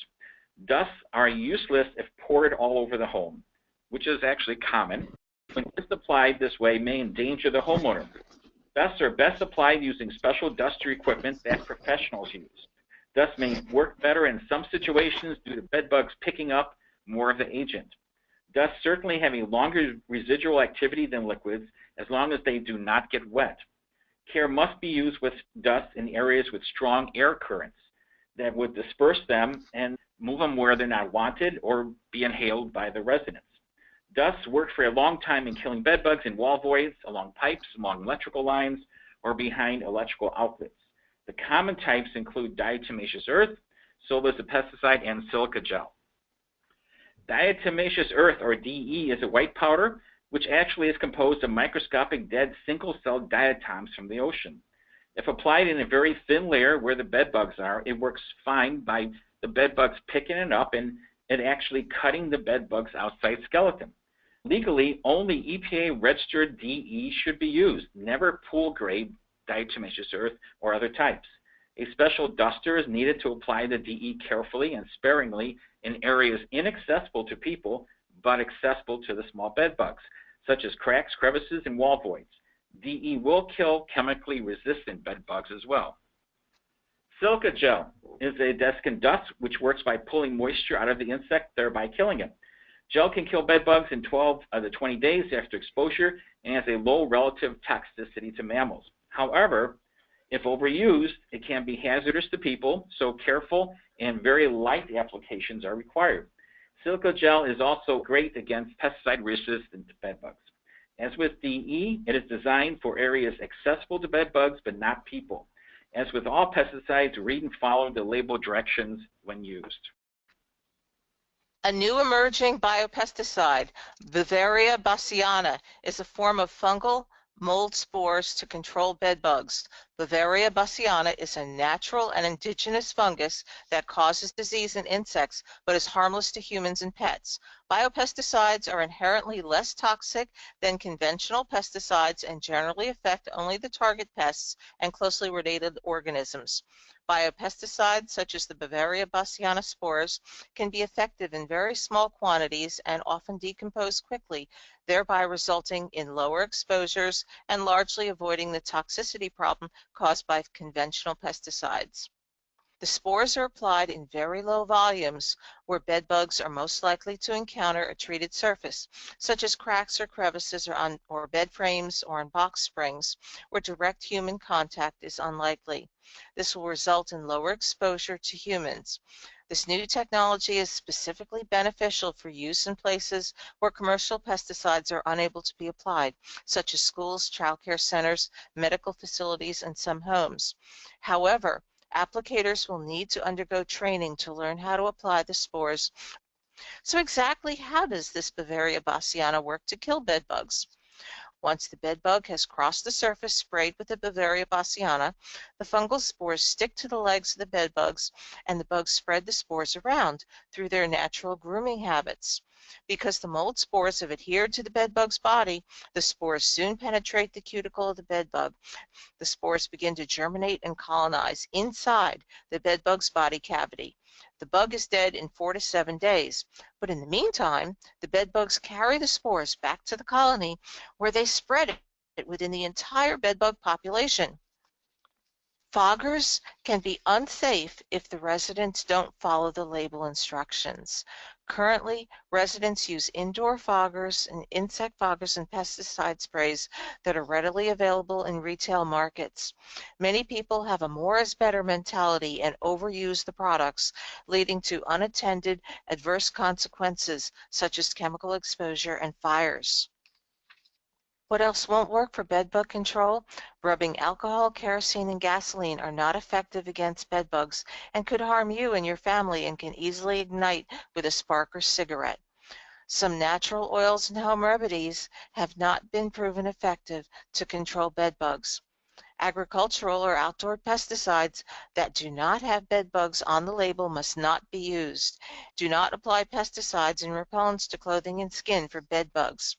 Speaker 4: Dusts are useless if poured all over the home, which is actually common. When misapplied this way may endanger the homeowner. Dusts are best applied using special duster equipment that professionals use. Dusts may work better in some situations due to bed bugs picking up more of the agent. Dusts certainly have a longer residual activity than liquids as long as they do not get wet. Care must be used with dust in areas with strong air currents. that would disperse them and move them where they're not wanted or be inhaled by the residents. Dust worked for a long time in killing bed bugs in wall voids, along pipes, along electrical lines, or behind electrical outlets. The common types include diatomaceous earth, sold as a pesticide, and silica gel. Diatomaceous earth, or DE, is a white powder which actually is composed of microscopic dead single-celled diatoms from the ocean. If applied in a very thin layer where the bed bugs are, it works fine by the bed bugs picking it up and actually cutting the bed bug's outside skeleton. Legally, only EPA-registered DE should be used, never pool-grade diatomaceous earth or other types. A special duster is needed to apply the DE carefully and sparingly in areas inaccessible to people but accessible to the small bed bugs, such as cracks, crevices, and wall voids. DE will kill chemically resistant bed bugs as well. Silica gel is a desiccant dust which works by pulling moisture out of the insect, thereby killing it. Gel can kill bed bugs in 12 of the 20 days after exposure and has a low relative toxicity to mammals. However, if overused, it can be hazardous to people, so careful and very light applications are required. Silica gel is also great against pesticide-resistant bed bugs. As with DE, it is designed for areas accessible to bed bugs but not people. As with all pesticides, read and follow the label directions when used.
Speaker 3: A new emerging biopesticide, Beauveria bassiana, is a form of fungal mold spores to control bed bugs. Beauveria bassiana is a natural and indigenous fungus that causes disease in insects but is harmless to humans and pets. Biopesticides are inherently less toxic than conventional pesticides and generally affect only the target pests and closely related organisms. Biopesticides, such as the Beauveria bassiana spores, can be effective in very small quantities and often decompose quickly, thereby resulting in lower exposures and largely avoiding the toxicity problem caused by conventional pesticides. The spores are applied in very low volumes where bed bugs are most likely to encounter a treated surface, such as cracks or crevices or bed frames or on box springs, where direct human contact is unlikely. This will result in lower exposure to humans. This new technology is specifically beneficial for use in places where commercial pesticides are unable to be applied, such as schools, child care centers, medical facilities, and some homes. However, applicators will need to undergo training to learn how to apply the spores. So exactly how does this Beauveria bassiana work to kill bed bugs? Once the bed bug has crossed the surface sprayed with the Beauveria bassiana, the fungal spores stick to the legs of the bed bugs, and the bugs spread the spores around through their natural grooming habits. Because the mold spores have adhered to the bed bug's body, the spores soon penetrate the cuticle of the bed bug. The spores begin to germinate and colonize inside the bed bug's body cavity. The bug is dead in 4 to 7 days, but in the meantime, the bed bugs carry the spores back to the colony where they spread it within the entire bed bug population. Foggers can be unsafe if the residents don't follow the label instructions. Currently, residents use indoor foggers and insect foggers and pesticide sprays that are readily available in retail markets. Many people have a more is better mentality and overuse the products, leading to unattended adverse consequences such as chemical exposure and fires. What else won't work for bed bug control? Rubbing alcohol, kerosene, and gasoline are not effective against bed bugs and could harm you and your family and can easily ignite with a spark or cigarette. Some natural oils and home remedies have not been proven effective to control bed bugs. Agricultural or outdoor pesticides that do not have bed bugs on the label must not be used. Do not apply pesticides and repellents to clothing and skin for bed bugs.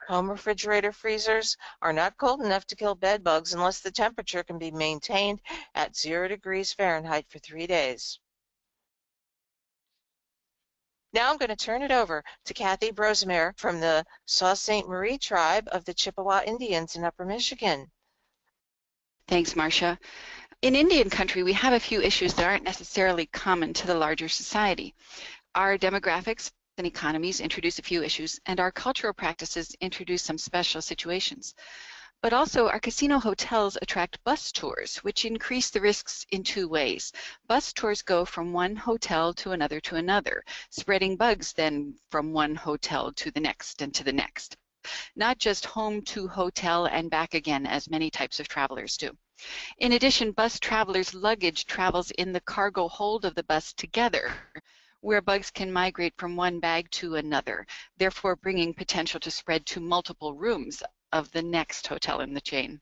Speaker 3: Home refrigerator freezers are not cold enough to kill bed bugs unless the temperature can be maintained at 0 degrees Fahrenheit for 3 days. Now I'm going to turn it over to Kathie Brosemer from the Sault Ste. Marie tribe of the Chippewa Indians in Upper Michigan.
Speaker 5: Thanks, Marcia. In Indian country, we have a few issues that aren't necessarily common to the larger society. Our demographics and economies introduce a few issues, and our cultural practices introduce some special situations. But also our casino hotels attract bus tours, which increase the risks in two ways. Bus tours go from one hotel to another, spreading bugs then from one hotel to the next and to the next. Not just home to hotel and back again, as many types of travelers do. In addition, bus travelers' luggage travels in the cargo hold of the bus together, where bugs can migrate from one bag to another, therefore bringing potential to spread to multiple rooms of the next hotel in the chain.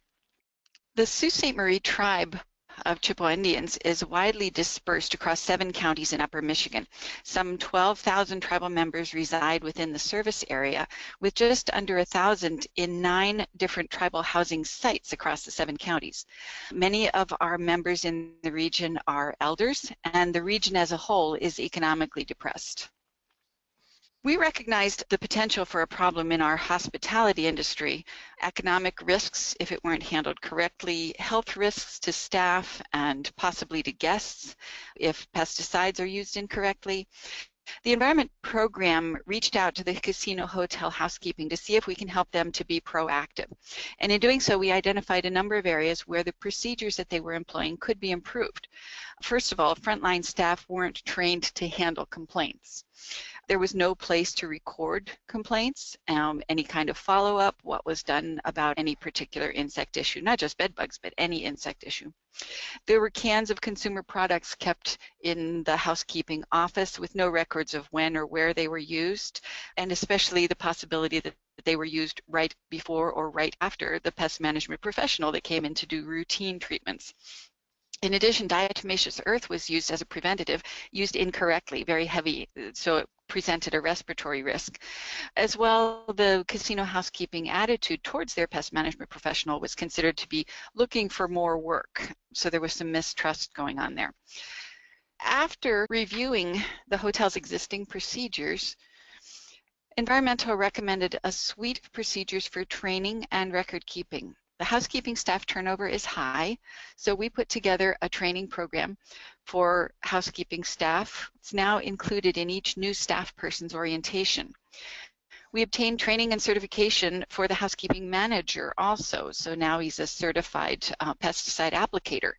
Speaker 5: The Sault Ste. Marie tribe of Chippewa Indians is widely dispersed across 7 counties in Upper Michigan. Some 12,000 tribal members reside within the service area, with just under 1,000 in 9 different tribal housing sites across the 7 counties. Many of our members in the region are elders, and the region as a whole is economically depressed. We recognized the potential for a problem in our hospitality industry, economic risks if it weren't handled correctly, health risks to staff and possibly to guests if pesticides are used incorrectly. The Environment Program reached out to the casino hotel housekeeping to see if we can help them to be proactive. And in doing so, we identified a number of areas where the procedures that they were employing could be improved. First of all, frontline staff weren't trained to handle complaints. There was no place to record complaints, any kind of follow-up, what was done about any particular insect issue, not just bed bugs, but any insect issue. There were cans of consumer products kept in the housekeeping office with no records of when or where they were used, and especially the possibility that they were used right before or right after the pest management professional that came in to do routine treatments. In addition, diatomaceous earth was used as a preventative, used incorrectly, very heavy, so it presented a respiratory risk. As well, the casino housekeeping attitude towards their pest management professional was considered to be looking for more work, so there was some mistrust going on there. After reviewing the hotel's existing procedures, Environmental recommended a suite of procedures for training and record keeping. The housekeeping staff turnover is high, so we put together a training program for housekeeping staff. It's now included in each new staff person's orientation. We obtained training and certification for the housekeeping manager also, so now he's a certified pesticide applicator.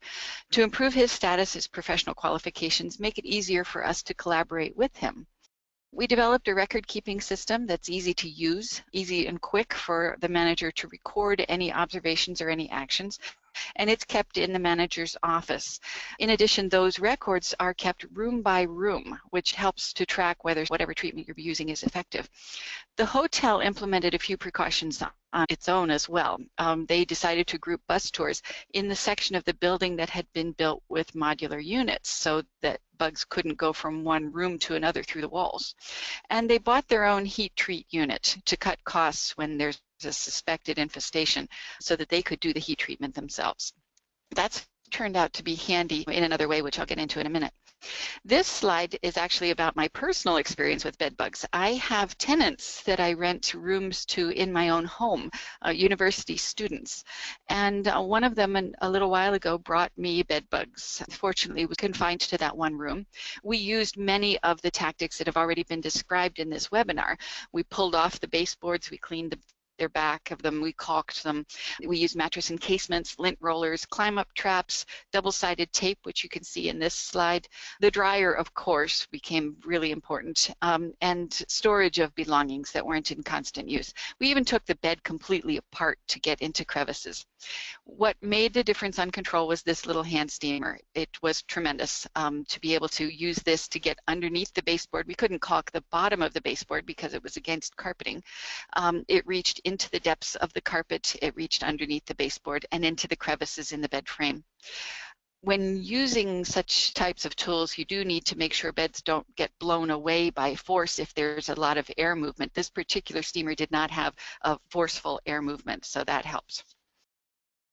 Speaker 5: To improve his status, his professional qualifications make it easier for us to collaborate with him. We developed a record-keeping system that's easy to use, easy and quick for the manager to record any observations or any actions, and it's kept in the manager's office. In addition, those records are kept room by room, which helps to track whether whatever treatment you're using is effective. The hotel implemented a few precautions on its own as well. They decided to group bus tours in the section of the building that had been built with modular units so that bugs couldn't go from one room to another through the walls. And they bought their own heat treat unit to cut costs when there's a suspected infestation so that they could do the heat treatment themselves. That's turned out to be handy in another way, which I'll get into in a minute. This slide is actually about my personal experience with bed bugs. I have tenants that I rent rooms to in my own home, university students, and one of them a little while ago brought me bed bugs. Fortunately, it was confined to that one room. We used many of the tactics that have already been described in this webinar. We pulled off the baseboards, we cleaned their back of them, we caulked them. We used mattress encasements, lint rollers, climb-up traps, double-sided tape, which you can see in this slide. The dryer, of course, became really important, and storage of belongings that weren't in constant use. We even took the bed completely apart to get into crevices. What made the difference on control was this little hand steamer. It was tremendous to be able to use this to get underneath the baseboard. We couldn't caulk the bottom of the baseboard because it was against carpeting. It reached into the depths of the carpet, it reached underneath the baseboard and into the crevices in the bed frame. When using such types of tools, you do need to make sure beds don't get blown away by force if there's a lot of air movement. This particular steamer did not have a forceful air movement, so that helps.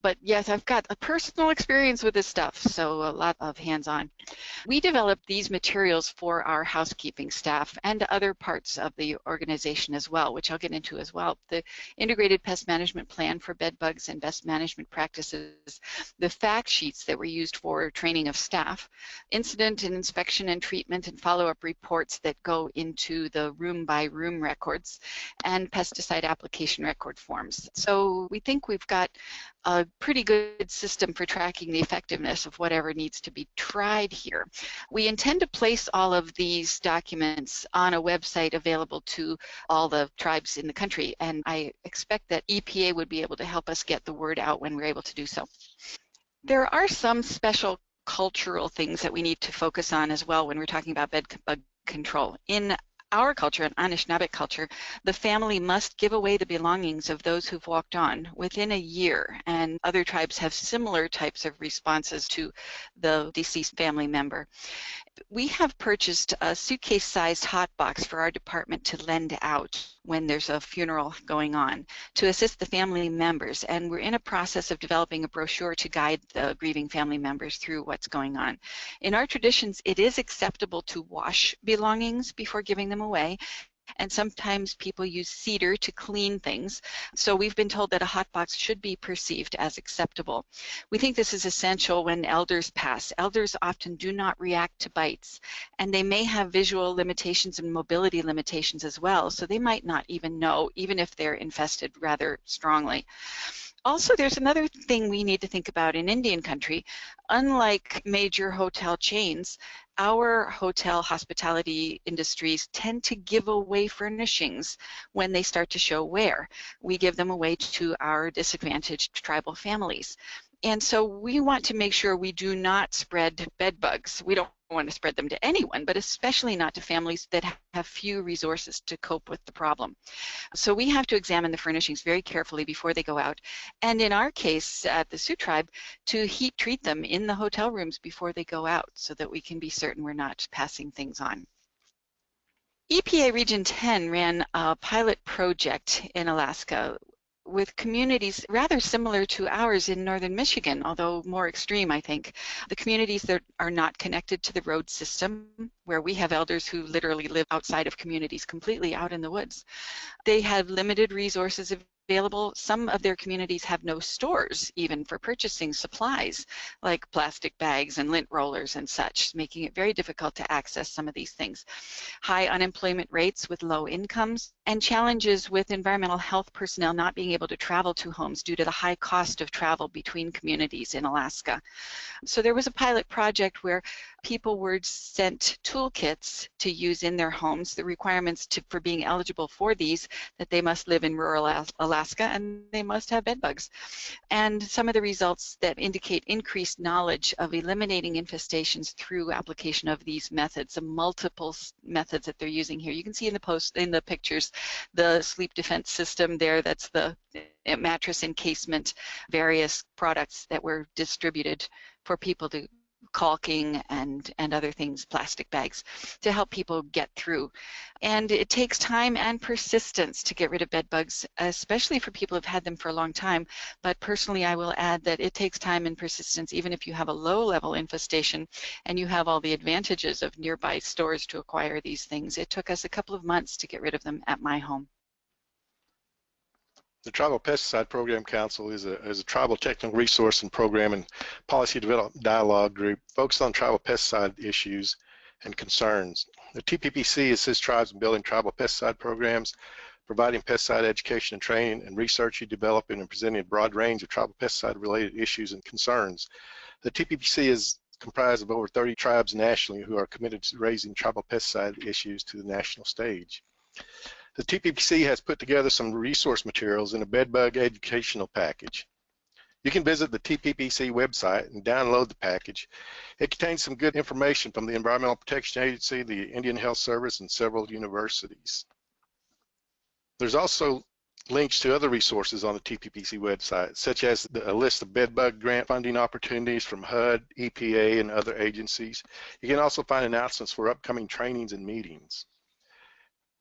Speaker 5: But yes, I've got a personal experience with this stuff, so a lot of hands-on. We developed these materials for our housekeeping staff and other parts of the organization as well, which I'll get into as well. The Integrated Pest Management Plan for Bed Bugs and Best Management Practices, the fact sheets that were used for training of staff, incident and inspection and treatment and follow-up reports that go into the room-by-room records, and pesticide application record forms. So we think we've got a pretty good system for tracking the effectiveness of whatever needs to be tried here. We intend to place all of these documents on a website available to all the tribes in the country, and I expect that EPA would be able to help us get the word out when we're able to do so. There are some special cultural things that we need to focus on as well when we're talking about bed bug control. In our culture, an Anishinaabe culture, the family must give away the belongings of those who've walked on within a year, and other tribes have similar types of responses to the deceased family member. We have purchased a suitcase-sized hot box for our department to lend out when there's a funeral going on to assist the family members, and we're in a process of developing a brochure to guide the grieving family members through what's going on. In our traditions, it is acceptable to wash belongings before giving them away, and sometimes people use cedar to clean things. So we've been told that a hot box should be perceived as acceptable. We think this is essential when elders pass. Elders often do not react to bites, and they may have visual limitations and mobility limitations as well, so they might not even know, even if they're infested rather strongly. Also, there's another thing we need to think about in Indian country. Unlike major hotel chains, our hotel hospitality industries tend to give away furnishings when they start to show wear. We give them away to our disadvantaged tribal families. And so we want to make sure we do not spread bed bugs. We don't want to spread them to anyone, but especially not to families that have few resources to cope with the problem. So we have to examine the furnishings very carefully before they go out. And in our case at the Sioux tribe, to heat treat them in the hotel rooms before they go out so that we can be certain we're not passing things on. EPA Region 10 ran a pilot project in Alaska with communities rather similar to ours in northern Michigan, although more extreme, I think. The communities that are not connected to the road system, where we have elders who literally live outside of communities, completely out in the woods. They have limited resources available. Some of their communities have no stores even for purchasing supplies like plastic bags and lint rollers and such, making it very difficult to access some of these things. High unemployment rates with low incomes, and challenges with environmental health personnel not being able to travel to homes due to the high cost of travel between communities in Alaska. So there was a pilot project where people were sent toolkits to use in their homes, the requirements for being eligible for these, that they must live in rural Alaska and they must have bed bugs. And some of the results that indicate increased knowledge of eliminating infestations through application of these methods, the multiple methods that they're using here. You can see in the pictures, the sleep defense system there, that's the mattress encasement, various products that were distributed for people to caulking and other things, plastic bags, to help people get through. And it takes time and persistence to get rid of bed bugs, especially for people who've had them for a long time. But personally, I will add that it takes time and persistence, even if you have a low-level infestation and you have all the advantages of nearby stores to acquire these things. It took us a couple of months to get rid of them at my home.
Speaker 2: The Tribal Pesticide Program Council is a tribal technical resource and program and policy development dialogue group focused on tribal pesticide issues and concerns. The TPPC assists tribes in building tribal pesticide programs, providing pesticide education and training, and researching, developing, and presenting a broad range of tribal pesticide-related issues and concerns. The TPPC is comprised of over 30 tribes nationally who are committed to raising tribal pesticide issues to the national stage. The TPPC has put together some resource materials in a bedbug educational package. You can visit the TPPC website and download the package. It contains some good information from the Environmental Protection Agency, the Indian Health Service, and several universities. There's also links to other resources on the TPPC website, such as a list of bedbug grant funding opportunities from HUD, EPA, and other agencies. You can also find announcements for upcoming trainings and meetings.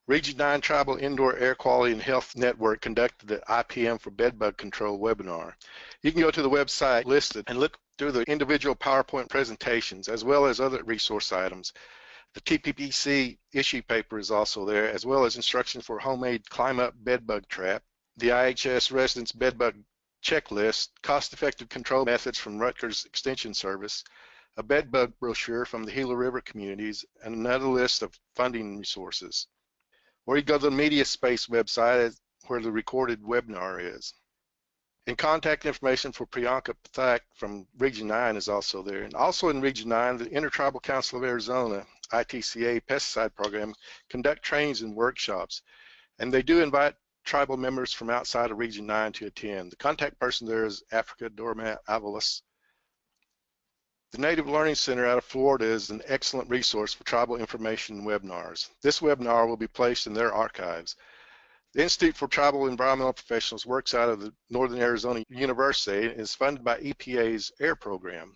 Speaker 2: Region 9 Tribal Indoor Air Quality and Health Network conducted the IPM for Bedbug Control webinar. You can go to the website listed and look through the individual PowerPoint presentations as well as other resource items. The TPPC issue paper is also there, as well as instructions for homemade climb-up bedbug trap, the IHS Residence Bedbug Checklist, cost-effective control methods from Rutgers Extension Service, a bedbug brochure from the Gila River communities, and another list of funding resources. Or you go to the Media Space website where the recorded webinar is. And contact information for Priyanka Pathak from Region 9 is also there. And also in Region 9, the Intertribal Council of Arizona, ITCA pesticide program, conduct trainings and workshops. And they do invite tribal members from outside of Region 9 to attend. The contact person there is Africa Doormat Avalos. The Native Learning Center out of Florida is an excellent resource for tribal information and webinars. This webinar will be placed in their archives. The Institute for Tribal Environmental Professionals works out of the Northern Arizona University and is funded by EPA's AIR program.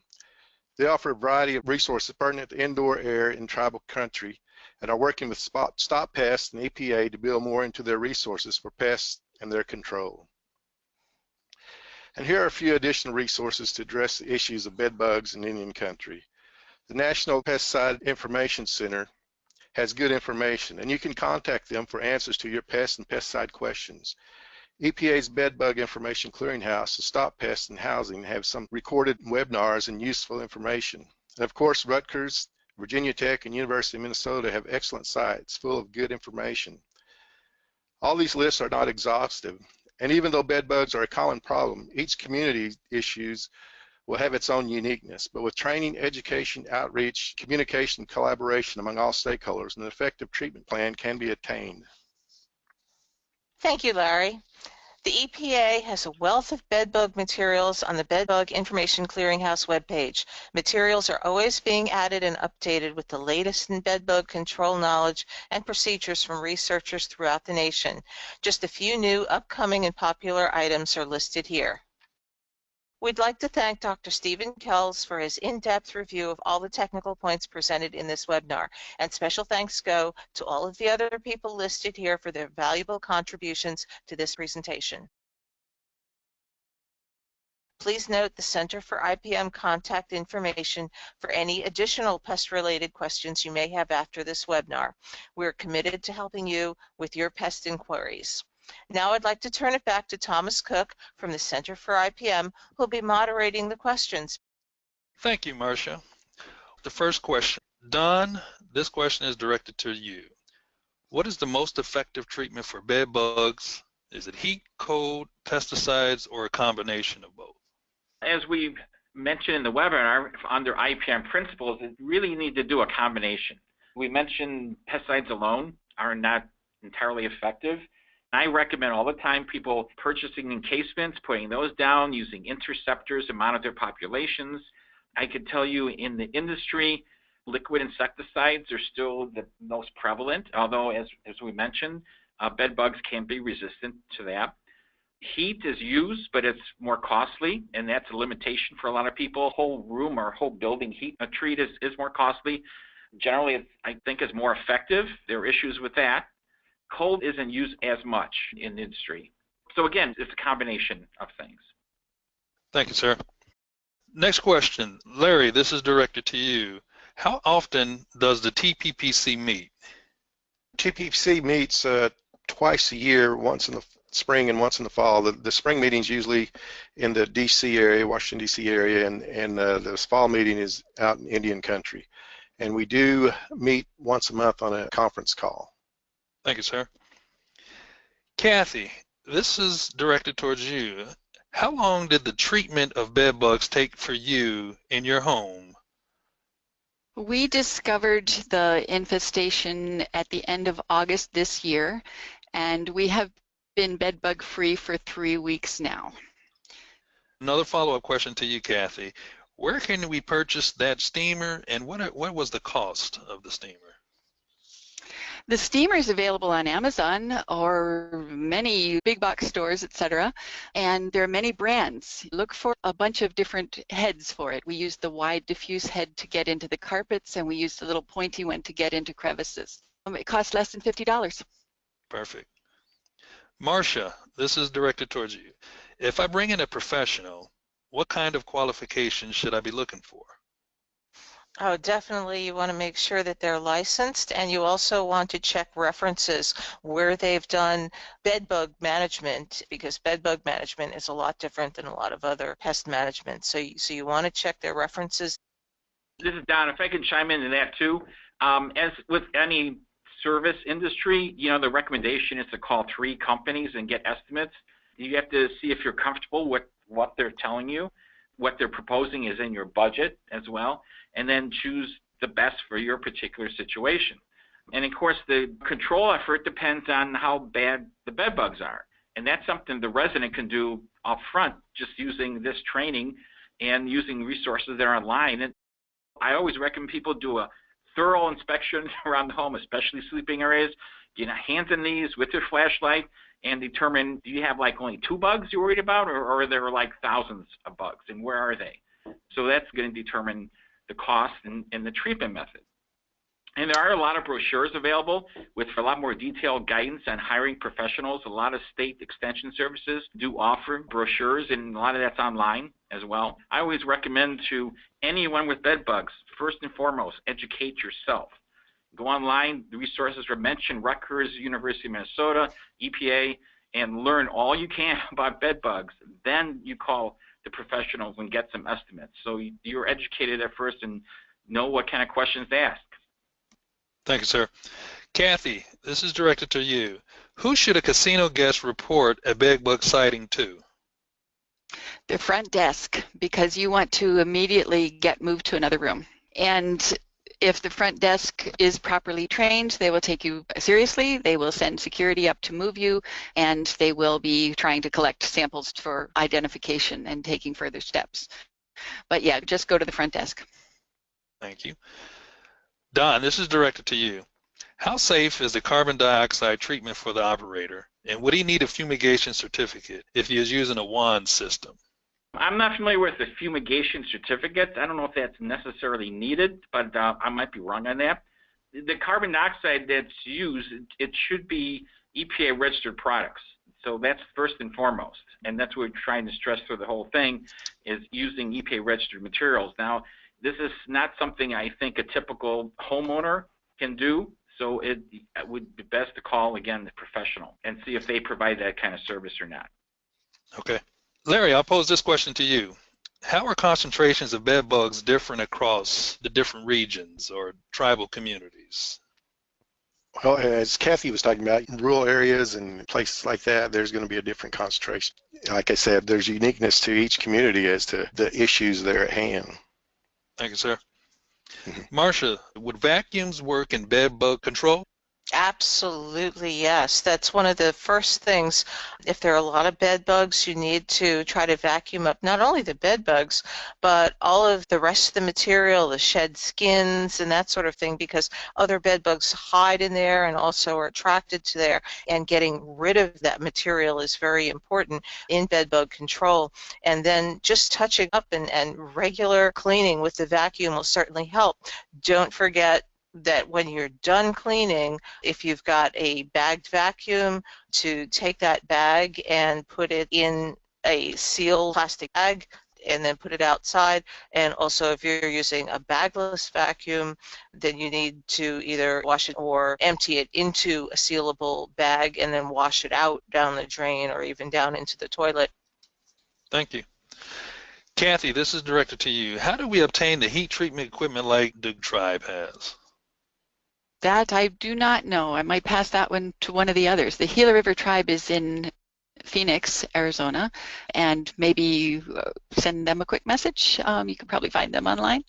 Speaker 2: They offer a variety of resources pertinent to indoor air in tribal country and are working with Stop Pest and EPA to build more into their resources for pests and their control. And here are a few additional resources to address the issues of bed bugs in Indian country. The National Pesticide Information Center has good information, and you can contact them for answers to your pest and pesticide questions. EPA's Bed Bug Information Clearinghouse and Stop Pest and Housing have some recorded webinars and useful information. And of course, Rutgers, Virginia Tech, and University of Minnesota have excellent sites full of good information. All these lists are not exhaustive, and even though bed bugs are a common problem, each community issues will have its own uniqueness. But with training, education, outreach, communication, collaboration among all stakeholders, an effective treatment plan can be attained.
Speaker 3: Thank you, Larry. The EPA has a wealth of bedbug materials on the Bedbug Information Clearinghouse webpage. Materials are always being added and updated with the latest in bedbug control knowledge and procedures from researchers throughout the nation. Just a few new, upcoming, and popular items are listed here. We'd like to thank Dr. Stephen Kells for his in-depth review of all the technical points presented in this webinar, and special thanks go to all of the other people listed here for their valuable contributions to this presentation. Please note the Center for IPM contact information for any additional pest-related questions you may have after this webinar. We're committed to helping you with your pest inquiries. Now I'd like to turn it back to Thomas Cook from the Center for IPM, who'll be moderating the questions.
Speaker 1: Thank you, Marcia. The first question. Don, this question is directed to you. What is the most effective treatment for bed bugs? Is it heat, cold, pesticides, or a combination of both?
Speaker 4: As we mentioned in the webinar, under IPM principles, you really need to do a combination. We mentioned pesticides alone are not entirely effective. I recommend all the time people purchasing encasements, putting those down, using interceptors to monitor populations. I could tell you in the industry, liquid insecticides are still the most prevalent, although as we mentioned, bed bugs can be resistant to that. Heat is used, but it's more costly, and that's a limitation for a lot of people. Whole room or whole building heat treat is more costly. Generally, I think is more effective. There are issues with that. Cold isn't used as much in the industry. So again, it's a combination of things.
Speaker 1: Thank you, sir. Next question. Larry, this is directed to you. How often does the TPPC meet?
Speaker 2: TPPC meets twice a year, once in the spring and once in the fall. The spring meeting is usually in the DC area, Washington, DC area, and the fall meeting is out in Indian country. And we do meet once a month on a conference call.
Speaker 1: Thank you, sir. Kathie, this is directed towards you. How long did the treatment of bed bugs take for you in your home?
Speaker 5: We discovered the infestation at the end of August this year, and we have been bed bug free for 3 weeks now.
Speaker 1: Another follow-up question to you, Kathie. Where can we purchase that steamer, and what was the cost of the steamer?
Speaker 5: The steamer is available on Amazon or many big box stores, etc. And there are many brands. Look for a bunch of different heads for it. We use the wide diffuse head to get into the carpets, and we use the little pointy one to get into crevices. It costs less than $50.
Speaker 1: Perfect. Marcia, this is directed towards you. If I bring in a professional, what kind of qualifications should I be looking for?
Speaker 3: Oh, definitely you want to make sure that they're licensed, and you also want to check references where they've done bed bug management, because bed bug management is a lot different than a lot of other pest management. So you want to check their references.
Speaker 4: This is Don. If I can chime into that too, as with any service industry, the recommendation is to call 3 companies and get estimates. You have to see if you're comfortable with what they're telling you, what they're proposing is in your budget as well, and then choose the best for your particular situation. And of course, the control effort depends on how bad the bed bugs are. And that's something the resident can do up front, just using this training and using resources that are online. And I always recommend people do a thorough inspection around the home, especially sleeping areas. Get hands and knees with your flashlight and determine, do you have like only 2 bugs you're worried about, or are there like thousands of bugs, and where are they? So that's going to determine the cost and the treatment method. And there are a lot of brochures available with a lot more detailed guidance on hiring professionals. A lot of state extension services do offer brochures, and a lot of that's online as well. I always recommend to anyone with bed bugs, first and foremost, educate yourself. Go online, the resources are mentioned, Rutgers, University of Minnesota, EPA, and learn all you can about bed bugs. Then you call the professionals and get some estimates. So you're educated at first and know what kind of questions to ask.
Speaker 1: Thank you, sir. Kathie, this is directed to you. Who should a casino guest report a bed bug sighting to?
Speaker 5: The front desk, because you want to immediately get moved to another room. And if the front desk is properly trained, they will take you seriously. They will send security up to move you, and they will be trying to collect samples for identification and taking further steps. But yeah, just go to the front desk.
Speaker 1: Thank you. Don, this is directed to you. How safe is the carbon dioxide treatment for the operator, and would he need a fumigation certificate if he is using a wand system?
Speaker 4: I'm not familiar with the fumigation certificate. I don't know if that's necessarily needed, but I might be wrong on that. The carbon dioxide that's used, it should be EPA registered products. So that's first and foremost, and that's what we're trying to stress through the whole thing, is using EPA registered materials. Now, this is not something I think a typical homeowner can do, so it would be best to call, again, the professional and see if they provide that kind of service or not.
Speaker 1: Okay. Larry, I'll pose this question to you. How are concentrations of bed bugs different across the different regions or tribal communities?
Speaker 2: Well, as Kathie was talking about, in rural areas and places like that, there's going to be a different concentration. Like I said, there's uniqueness to each community as to the issues there at hand.
Speaker 1: Thank you, sir. Marcia, would vacuums work in bed bug control?
Speaker 3: Absolutely, yes. That's one of the first things. If there are a lot of bed bugs, you need to try to vacuum up not only the bed bugs, but all of the rest of the material, the shed skins and that sort of thing, because other bed bugs hide in there and also are attracted to there, and getting rid of that material is very important in bed bug control. And then just touching up and regular cleaning with the vacuum will certainly help. Don't forget that when you're done cleaning, if you've got a bagged vacuum, to take that bag and put it in a sealed plastic bag and then put it outside. And also, if you're using a bagless vacuum, then you need to either wash it or empty it into a sealable bag and then wash it out down the drain or even down into the toilet.
Speaker 1: Thank you. Kathie, this is directed to you. How do we obtain the heat treatment equipment like the tribe has?
Speaker 5: That I do not know. I might pass that one to one of the others. The Gila River Tribe is in Phoenix, Arizona, and maybe send them a quick message. You can probably find them online.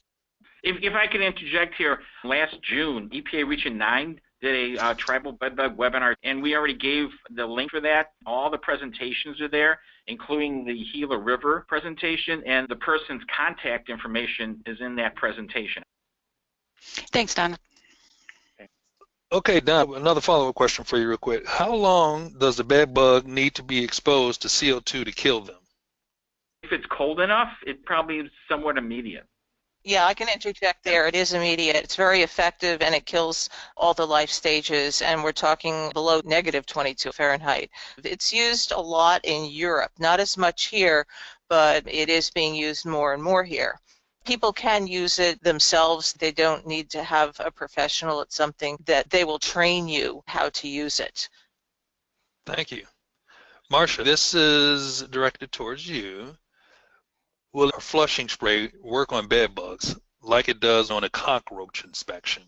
Speaker 4: If I can interject here, last June, EPA Region 9 did a tribal bedbug webinar, and we already gave the link for that. All the presentations are there, including the Gila River presentation, and the person's contact information is in that presentation.
Speaker 5: Thanks, Donna.
Speaker 1: Okay, Don, another follow-up question for you real quick. How long does the bed bug need to be exposed to CO2 to kill them?
Speaker 4: If it's cold enough, it probably is somewhat immediate.
Speaker 3: Yeah, I can interject there. It is immediate. It's very effective and it kills all the life stages. And we're talking below -22 Fahrenheit. It's used a lot in Europe, not as much here, but it is being used more and more here. People can use it themselves. They don't need to have a professional. It's something that they will train you how to use it.
Speaker 1: Thank you. Marcia, this is directed towards you. Will a flushing spray work on bed bugs like it does on a cockroach inspection?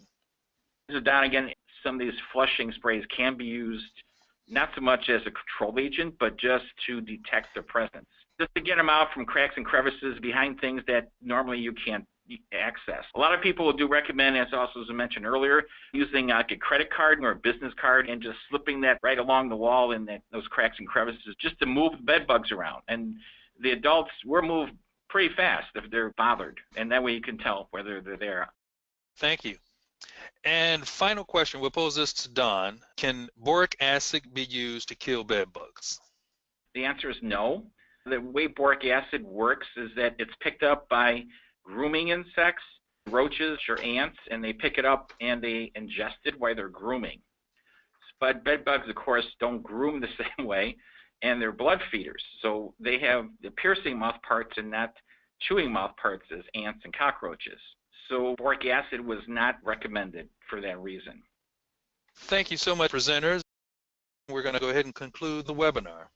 Speaker 4: So Don, again, some of these flushing sprays can be used not so much as a control agent, but just to detect their presence. Just to get them out from cracks and crevices behind things that normally you can't access. A lot of people do recommend, as also as I mentioned earlier, using like a credit card or a business card and just slipping that right along the wall in those cracks and crevices just to move the bed bugs around. And the adults were moved pretty fast if they're bothered, and that way you can tell whether they're there.
Speaker 1: Thank you. And final question, we'll pose this to Don. Can boric acid be used to kill bed bugs?
Speaker 4: The answer is no. The way boric acid works is that it's picked up by grooming insects, roaches or ants, and they pick it up and they ingest it while they're grooming. But bed bugs, of course, don't groom the same way, and they're blood feeders. So they have the piercing mouth parts and not chewing mouth parts as ants and cockroaches. So boric acid was not recommended for that reason.
Speaker 1: Thank you so much, presenters. We're going to go ahead and conclude the webinar.